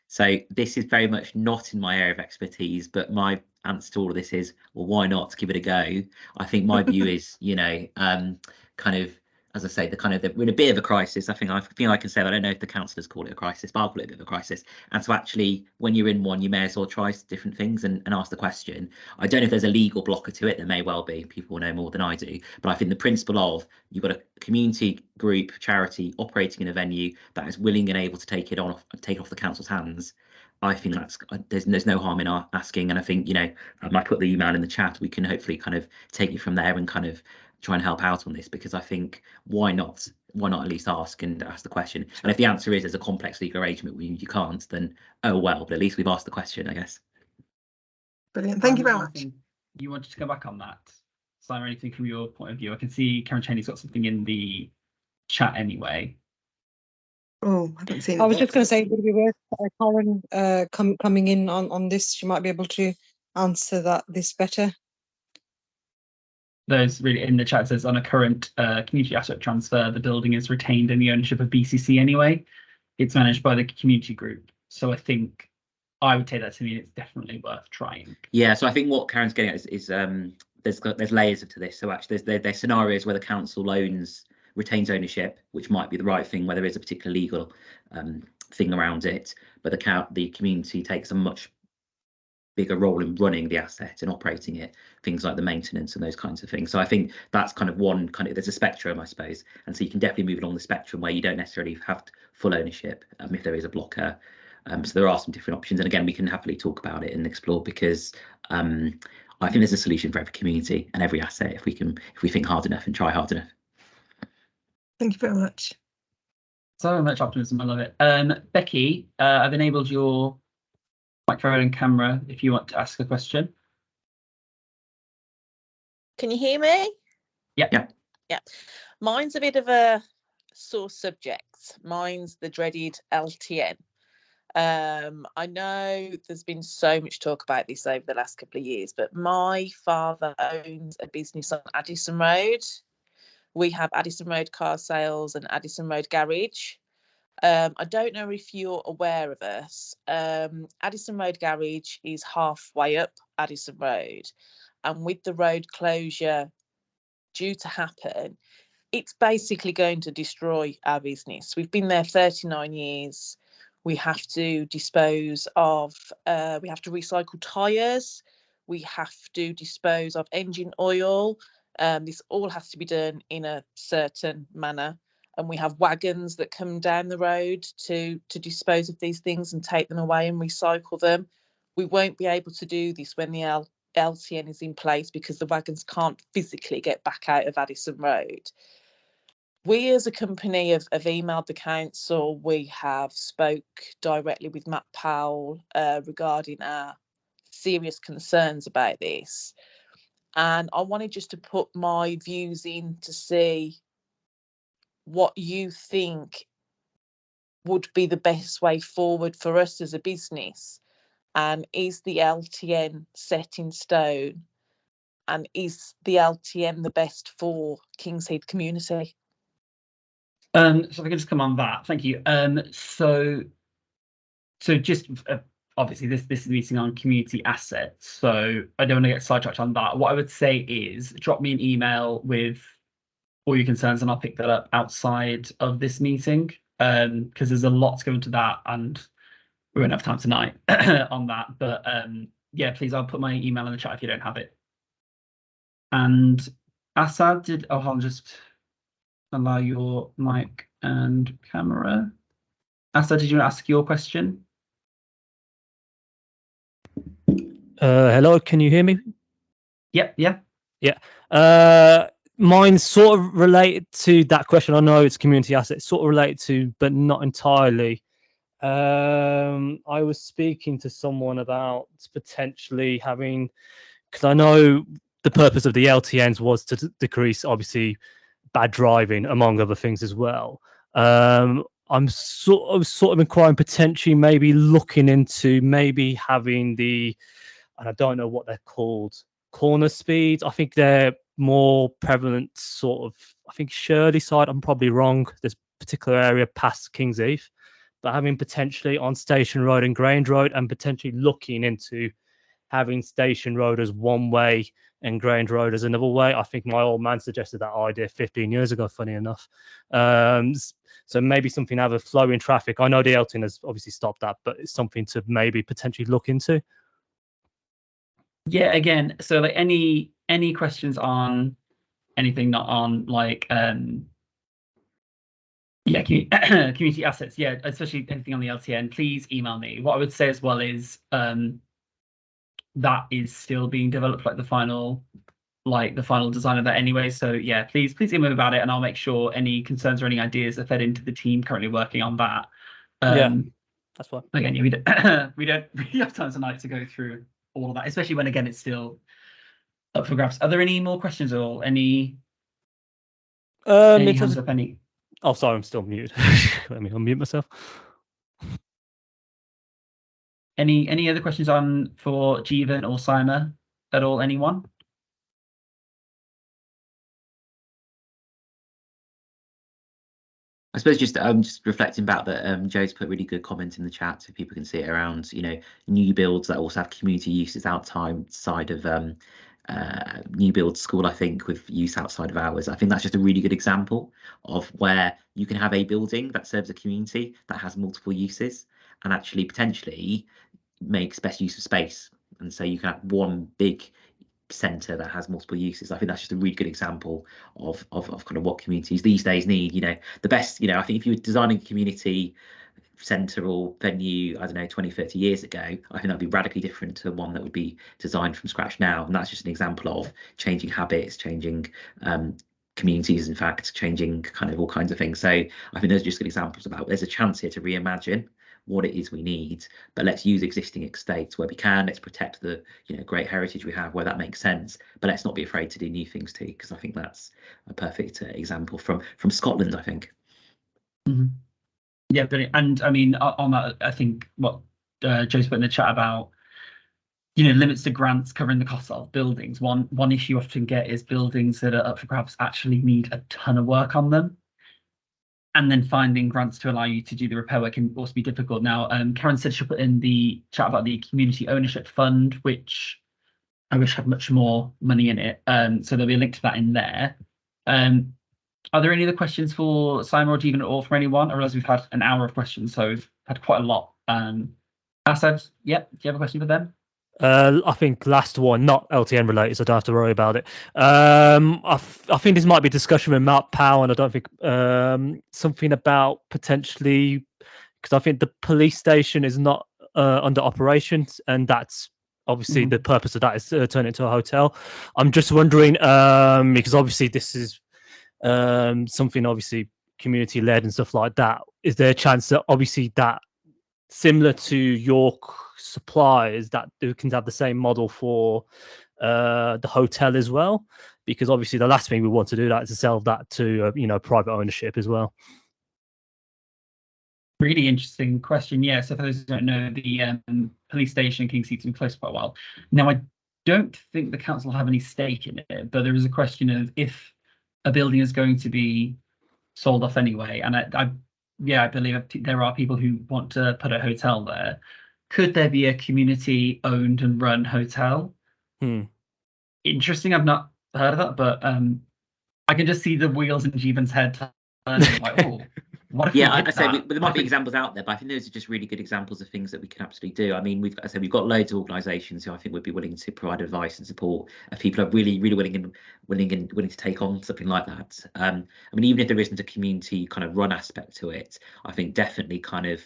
So this is very much not in my area of expertise, but my answer to all of this is, well, why not give it a go? I think my view is, you know, kind of, as I say, we're in a bit of a crisis. I think I can say that. I don't know if the councillors call it a crisis, but I'll call it a bit of a crisis. And so actually, when you're in one, you may as well try different things and ask the question. I don't know if there's a legal blocker to it. There may well be. People will know more than I do. But I think the principle of you've got a community group charity operating in a venue that is willing and able to take it off the council's hands, I think that's there's no harm in asking, and I think, you know, I might put the email in the chat. We can hopefully kind of take it from there and kind of try and help out on this, because I think why not at least ask the question. And if the answer is there's a complex legal arrangement where you can't, then oh well, but at least we've asked the question, I guess. Brilliant. Thank you very much. Anything you wanted to go back on that, Simon? Anything from your point of view? I can see Karen Cheney's got something in the chat anyway. Oh, I haven't seen it. I was just going to say, would it be worth Karen coming in on this? She might be able to answer this better. Those really in the chat says on a current community asset transfer, the building is retained in the ownership of BCC anyway. It's managed by the community group. So I think I would take that to mean it's definitely worth trying. Yeah, so I think what Karen's getting at is there's layers to this. So actually there's scenarios where the council retains ownership, which might be the right thing where there is a particular legal thing around it, but the community takes a much bigger role in running the asset and operating it, things like the maintenance and those kinds of things. So I think that's kind of one kind of, there's a spectrum, I suppose, and so you can definitely move along the spectrum where you don't necessarily have full ownership if there is a blocker. So there are some different options, and again, we can happily talk about it and explore, because I think there's a solution for every community and every asset if we think hard enough and try hard enough. Thank you very much. So much optimism, I love it. Becky, I've enabled your microphone and camera if you want to ask a question. Can you hear me? Yeah. Mine's a bit of a sore subject. Mine's the dreaded LTN. I know there's been so much talk about this over the last couple of years, but my father owns a business on Addison Road. We have Addison Road Car Sales and Addison Road Garage. I don't know if you're aware of us. Addison Road Garage is halfway up Addison Road, and with the road closure due to happen, it's basically going to destroy our business. We've been there 39 years. We have to dispose of, we have to recycle tyres. We have to dispose of engine oil. This all has to be done in a certain manner. And we have wagons that come down the road to dispose of these things and take them away and recycle them. We won't be able to do this when the LTN is in place, because the wagons can't physically get back out of Addison Road. We as a company have emailed the council. We have spoke directly with Matt Powell regarding our serious concerns about this. And I wanted just to put my views in to see what you think would be the best way forward for us as a business. And is the LTN set in stone? And is the LTN the best for Kings Heath community? So if I can just come on that, thank you. So just obviously this is a meeting on community assets, so I don't want to get sidetracked on that. What I would say is drop me an email with all your concerns, and I'll pick that up outside of this meeting, because there's a lot to go into that, and we won't have time tonight on that. But yeah, please, I'll put my email in the chat if you don't have it. And Assad, I'll just allow your mic and camera. Assad, did you want to ask your question? Hello, can you hear me? Yep, yeah. Mine's sort of related to that question. I know it's community assets, sort of related to, but not entirely. I was speaking to someone about potentially having, because I know the purpose of the LTNs was to decrease, obviously, bad driving, among other things as well. I'm sort of inquiring, potentially maybe looking into maybe having the, and I don't know what they're called, corner speeds. I think they're more prevalent sort of, I think Shirley side, I'm probably wrong, this particular area past Kings Heath, but having potentially on Station Road and Grange Road, and potentially looking into having Station Road as one way and Grange Road as another way. I think my old man suggested that idea 15 years ago, funny enough. So maybe something have a flow in traffic. I know the LTN has obviously stopped that, but it's something to maybe potentially look into. Yeah, again, so like any questions on anything not on like Yeah, community assets. Yeah, especially anything on the LTN. Please email me. What I would say as well is that is still being developed, like the final design of that anyway. So yeah, please email me about it, and I'll make sure any concerns or any ideas are fed into the team currently working on that. Yeah, that's fine. Again, yeah, we don't really have time tonight to go through all of that, especially when again it's still up for grabs. Are there any more questions or any hands up? Any? Oh, sorry, I'm still muted. Let me unmute myself. Any other questions on for Jeevan or Simon at all? Anyone? I suppose just reflecting back that Joe's put really good comment in the chat, so people can see it around, you know, new builds that also have community uses outside of new build school. I think with use outside of hours, I think that's just a really good example of where you can have a building that serves a community that has multiple uses and actually potentially makes best use of space. And so you can have one big centre that has multiple uses. I think that's just a really good example of kind of what communities these days need. You know, the best, you know, I think if you were designing a community centre or venue, I don't know, 20, 30 years ago, I think that'd be radically different to one that would be designed from scratch now. And that's just an example of changing habits, changing communities, in fact, changing kind of all kinds of things. So I think those are just good examples about there's a chance here to reimagine what it is we need, but let's use existing estates where we can. Let's protect the, you know, great heritage we have where that makes sense, but let's not be afraid to do new things too, because I think that's a perfect example from Scotland, I think. Mm-hmm. Yeah, brilliant. And I mean, on that, I think what Joe's put in the chat about, you know, limits to grants covering the cost of buildings. One issue you often get is buildings that are up for grabs actually need a ton of work on them. And then finding grants to allow you to do the repair work can also be difficult. Now, Karen said she'll put in the chat about the community ownership fund, which I wish had much more money in it. So there'll be a link to that in there. Are there any other questions for Simon or Jeevan or for anyone? I realize we've had an hour of questions, so we've had quite a lot. Asad, yep, do you have a question for them? I think last one, not LTN related, so I don't have to worry about it. I think this might be a discussion with Matt Powell, and I don't think something about potentially, because I think the police station is not under operations, and that's obviously the purpose of that is to turn it into a hotel. I'm just wondering, because obviously this is something obviously community led and stuff like that. Is there a chance that obviously that similar to York suppliers that they can have the same model for the hotel as well? Because obviously the last thing we want to do that is to sell that to you know, private ownership as well. Really interesting question. Yeah, so for those who don't know, the police station in King's Heath has been closed for quite a while. Now, I don't think the council have any stake in it, but there is a question of if a building is going to be sold off anyway, and I believe there are people who want to put a hotel there. Could there be a community owned and run hotel? Interesting. I've not heard of that, but I can just see the wheels in Jeevan's head turning, like, oh, what if yeah, we did that? There might be examples out there, but I think those are just really good examples of things that we can absolutely do. I mean, we've got loads of organisations who I think would be willing to provide advice and support if people are really willing to take on something like that. I mean, even if there isn't a community kind of run aspect to it, I think definitely kind of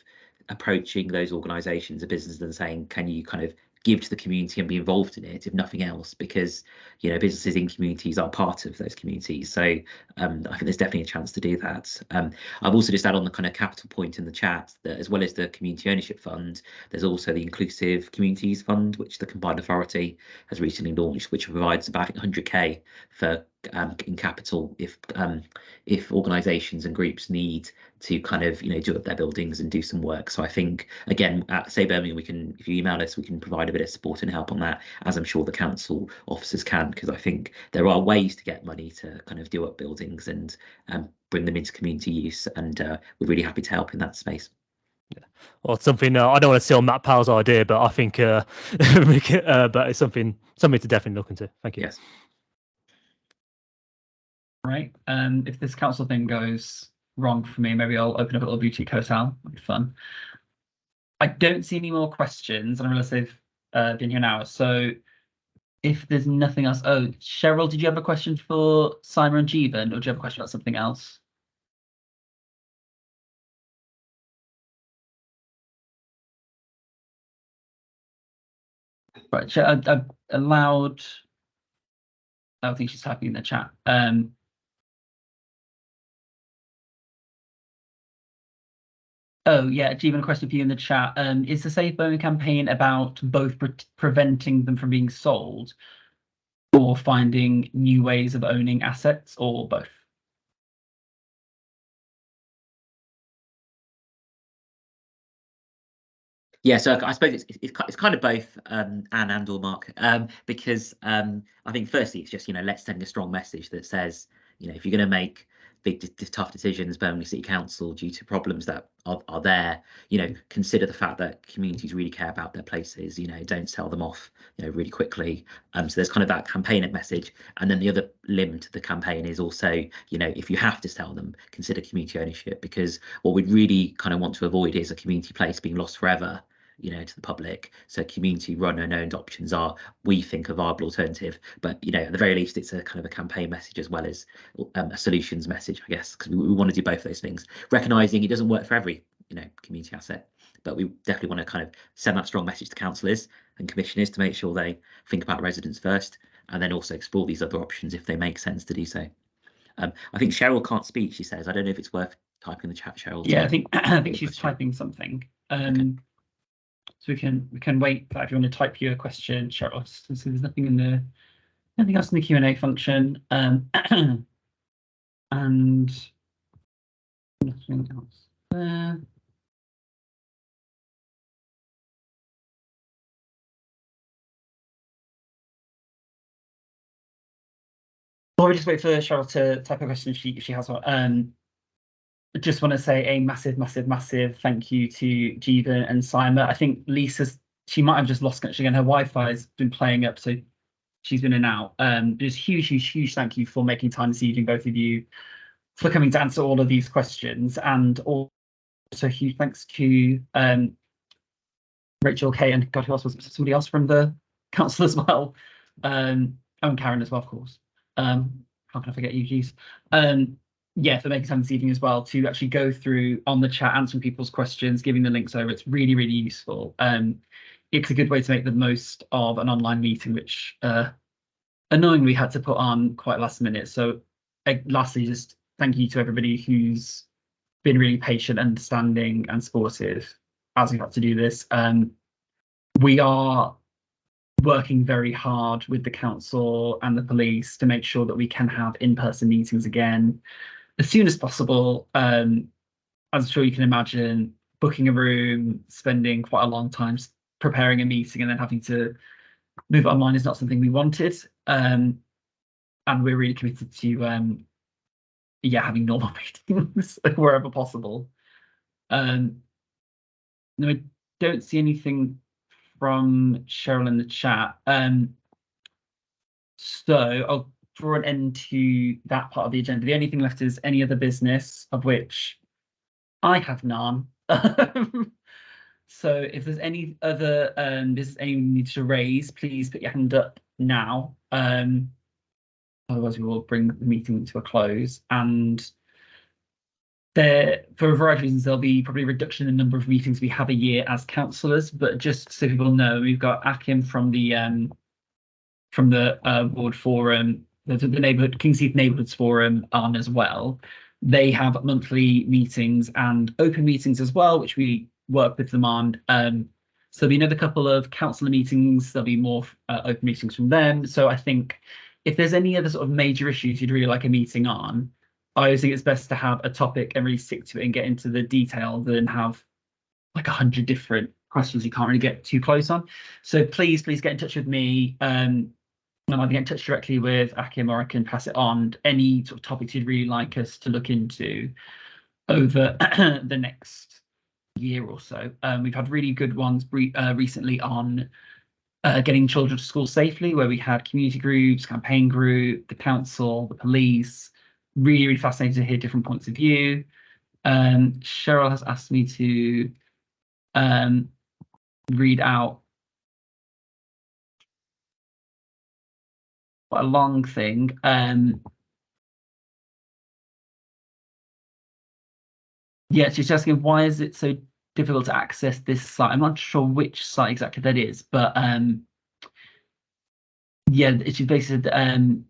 approaching those organisations or businesses and saying, can you kind of give to the community and be involved in it, if nothing else, because, you know, businesses in communities are part of those communities. So I think there's definitely a chance to do that. I've also just add on the kind of capital point in the chat that as well as the community ownership fund, there's also the inclusive communities fund, which the combined authority has recently launched, which provides about 100k for in capital if organisations and groups need to kind of, you know, do up their buildings and do some work. So I think, again, at Say Birmingham, we can, if you email us, we can provide a bit of support and help on that, as I'm sure the council officers can, because I think there are ways to get money to kind of do up buildings and bring them into community use, and we're really happy to help in that space. Yeah. Well, it's something I don't want to steal Matt Powell's idea, but I think but it's something to definitely look into. Thank you. Yes. Right. If this council thing goes wrong for me, maybe I'll open up a little boutique hotel. It'll be fun. I don't see any more questions, and I realize they've been here an hour. So if there's nothing else, oh, Cheryl, did you have a question for Simon and Jeevan, or do you have a question about something else? Right, I allowed. I think she's typing in the chat. Oh yeah, even a question for you in the chat. Is the Safe Bowen campaign about both preventing them from being sold or finding new ways of owning assets, or both? Yeah, so I suppose it's kind of both, Anne and or Mark, because I think firstly it's just, let's send a strong message that says, if you're going to make big tough decisions, Birmingham City Council, due to problems that are there, consider the fact that communities really care about their places, don't sell them off, really quickly. So there's kind of that campaign message, and then the other limb to the campaign is also, if you have to sell them, consider community ownership, because what we'd really kind of want to avoid is a community place being lost forever, to the public. So community run and owned options are, we think, a viable alternative, but at the very least it's a kind of a campaign message as well as a solutions message, I guess, because we want to do both those things, recognizing it doesn't work for every community asset, but we definitely want to kind of send that strong message to councillors and commissioners to make sure they think about residents first, and then also explore these other options if they make sense to do so. I think Cheryl can't speak, she says. I don't know if it's worth typing in the chat, Cheryl. Yeah, I think she's typing something. Okay. So we can wait for that if you want to type your question, Cheryl. So there's nothing else in the Q&A function, and nothing else there. While we just wait for Cheryl to type a question if she has one. I just want to say a massive thank you to Jeevan and Simon. I think she might have just lost connection again. Her Wi-Fi has been playing up, so she's been in and out. Just huge thank you for making time this evening, both of you, for coming to answer all of these questions, and also huge thanks to Rachel, Kay, and God, who else was it? Somebody else from the council as well, and Karen as well, of course. How can I forget you, geez? Yeah, for making time this evening as well to actually go through on the chat, answering people's questions, giving the links over. It's really useful. It's a good way to make the most of an online meeting, which annoyingly had to put on quite last minute. So lastly, just thank you to everybody who's been really patient, understanding, and supportive as we've had to do this. We are working very hard with the council and the police to make sure that we can have in-person meetings again as soon as possible. As I'm sure you can imagine, booking a room, spending quite a long time preparing a meeting, and then having to move it online is not something we wanted. And we're really committed to having normal meetings wherever possible. No, I don't see anything from Cheryl in the chat. So I'll draw an end to that part of the agenda. The only thing left is any other business, of which I have none. So if there's any other business anyone needs to raise, please put your hand up now. Otherwise we will bring the meeting to a close. And for a variety of reasons, there'll be probably a reduction in the number of meetings we have a year as councillors. But just so people know, we've got Akim from the ward forum, the neighbourhood Kings Heath Neighbourhoods Forum on as well. They have monthly meetings and open meetings as well, which we work with them on. So there'll be another couple of councillor meetings. There'll be more open meetings from them. So I think if there's any other sort of major issues you'd really like a meeting on, I always think it's best to have a topic and really stick to it and get into the detail than have like 100 different questions you can't really get too close on. So please get in touch with me. And I'll get in touch directly with Akim, or I can pass it on. Any sort of topics you'd really like us to look into over the next year or so. We've had really good ones recently on getting children to school safely, where we had community groups, campaign group, the council, the police. Really fascinating to hear different points of view. Cheryl has asked me to read out quite a long thing. Yeah, she's asking, why is it so difficult to access this site? I'm not sure which site exactly that is, but Yeah, she basically said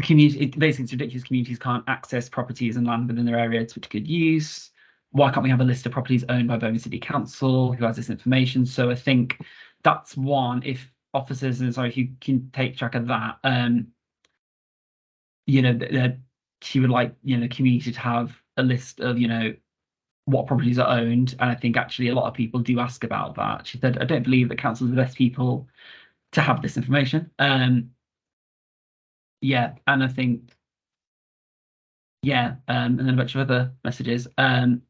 community. Basically, it's ridiculous. Communities can't access properties and land within their area to which good use. Why can't we have a list of properties owned by Birmingham City Council? Who has this information? So I think that's one. If officers and sorry, if you can take track of that, you know, she would like, you know, the community to have a list of, you know, what properties are owned. And I think actually a lot of people do ask about that. She said, I don't believe that council are the best people to have this information. Yeah, and I think, yeah, and then a bunch of other messages. And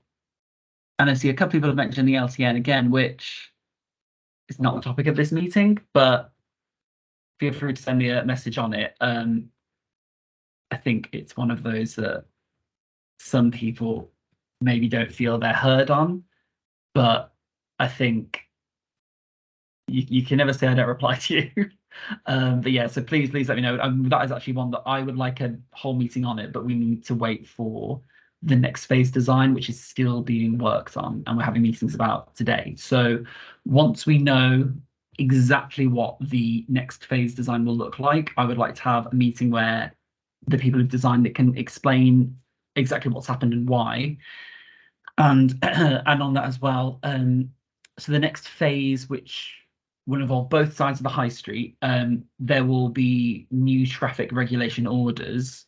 I see a couple of people have mentioned the LTN again, which is not the topic of this meeting, but feel free to send me a message on it. I think it's one of those that some people maybe don't feel they're heard on, but I think you can never say I don't reply to you. But yeah, so please let me know. That is actually one that I would like a whole meeting on it, but we need to wait for the next phase design, which is still being worked on, and we're having meetings about today. So once we know exactly what the next phase design will look like, I would like to have a meeting where the people who've designed it can explain exactly what's happened and why. And and on that as well, so the next phase, which will involve both sides of the high street, there will be new traffic regulation orders,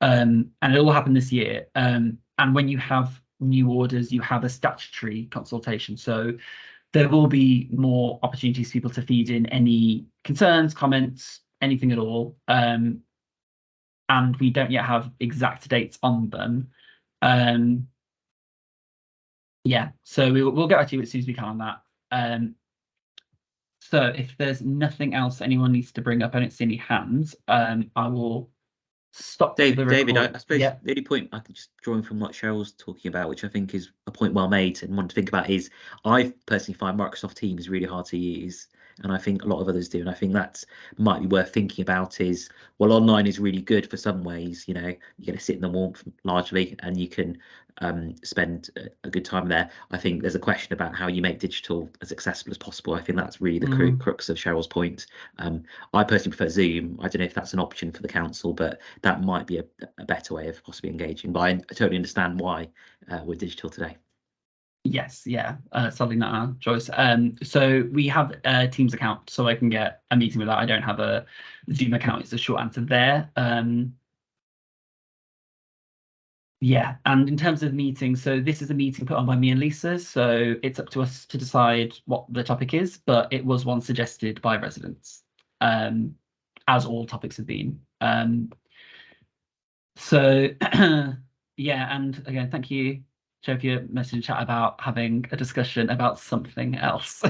and it will happen this year. And when you have new orders, you have a statutory consultation. So there will be more opportunities for people to feed in any concerns, comments, anything at all. And we don't yet have exact dates on them. Yeah, so we'll get back to you as soon as we can on that. So if there's nothing else anyone needs to bring up, I don't see any hands. I will stop the David, record. I suppose Yeah. the only point I could just drawing from what Cheryl's talking about, which I think is a point well made and one to think about, is I personally find Microsoft Teams really hard to use, and I think a lot of others do, and I think that might be worth thinking about. Is well, online is really good for some ways. You know, you're going to sit in the warmth largely, and you can spend a good time there. I think there's a question about how you make digital as accessible as possible. I think that's really the crux of Cheryl's point. I personally prefer Zoom. I don't know if that's an option for the council, but that might be a better way of possibly engaging. But I totally understand why we're digital today. Yes, yeah, solving that out, Joyce. So we have a Teams account, so I can get a meeting with that. I don't have a Zoom account. It's a short answer there. Yeah, and in terms of meetings, so this is a meeting put on by me and Lisa, so it's up to us to decide what the topic is, but it was one suggested by residents, as all topics have been. So yeah, and again, thank you, Joe, for your message in chat about having a discussion about something else.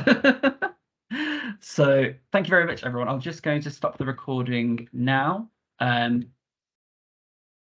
So thank you very much, everyone. I'm just going to stop the recording now.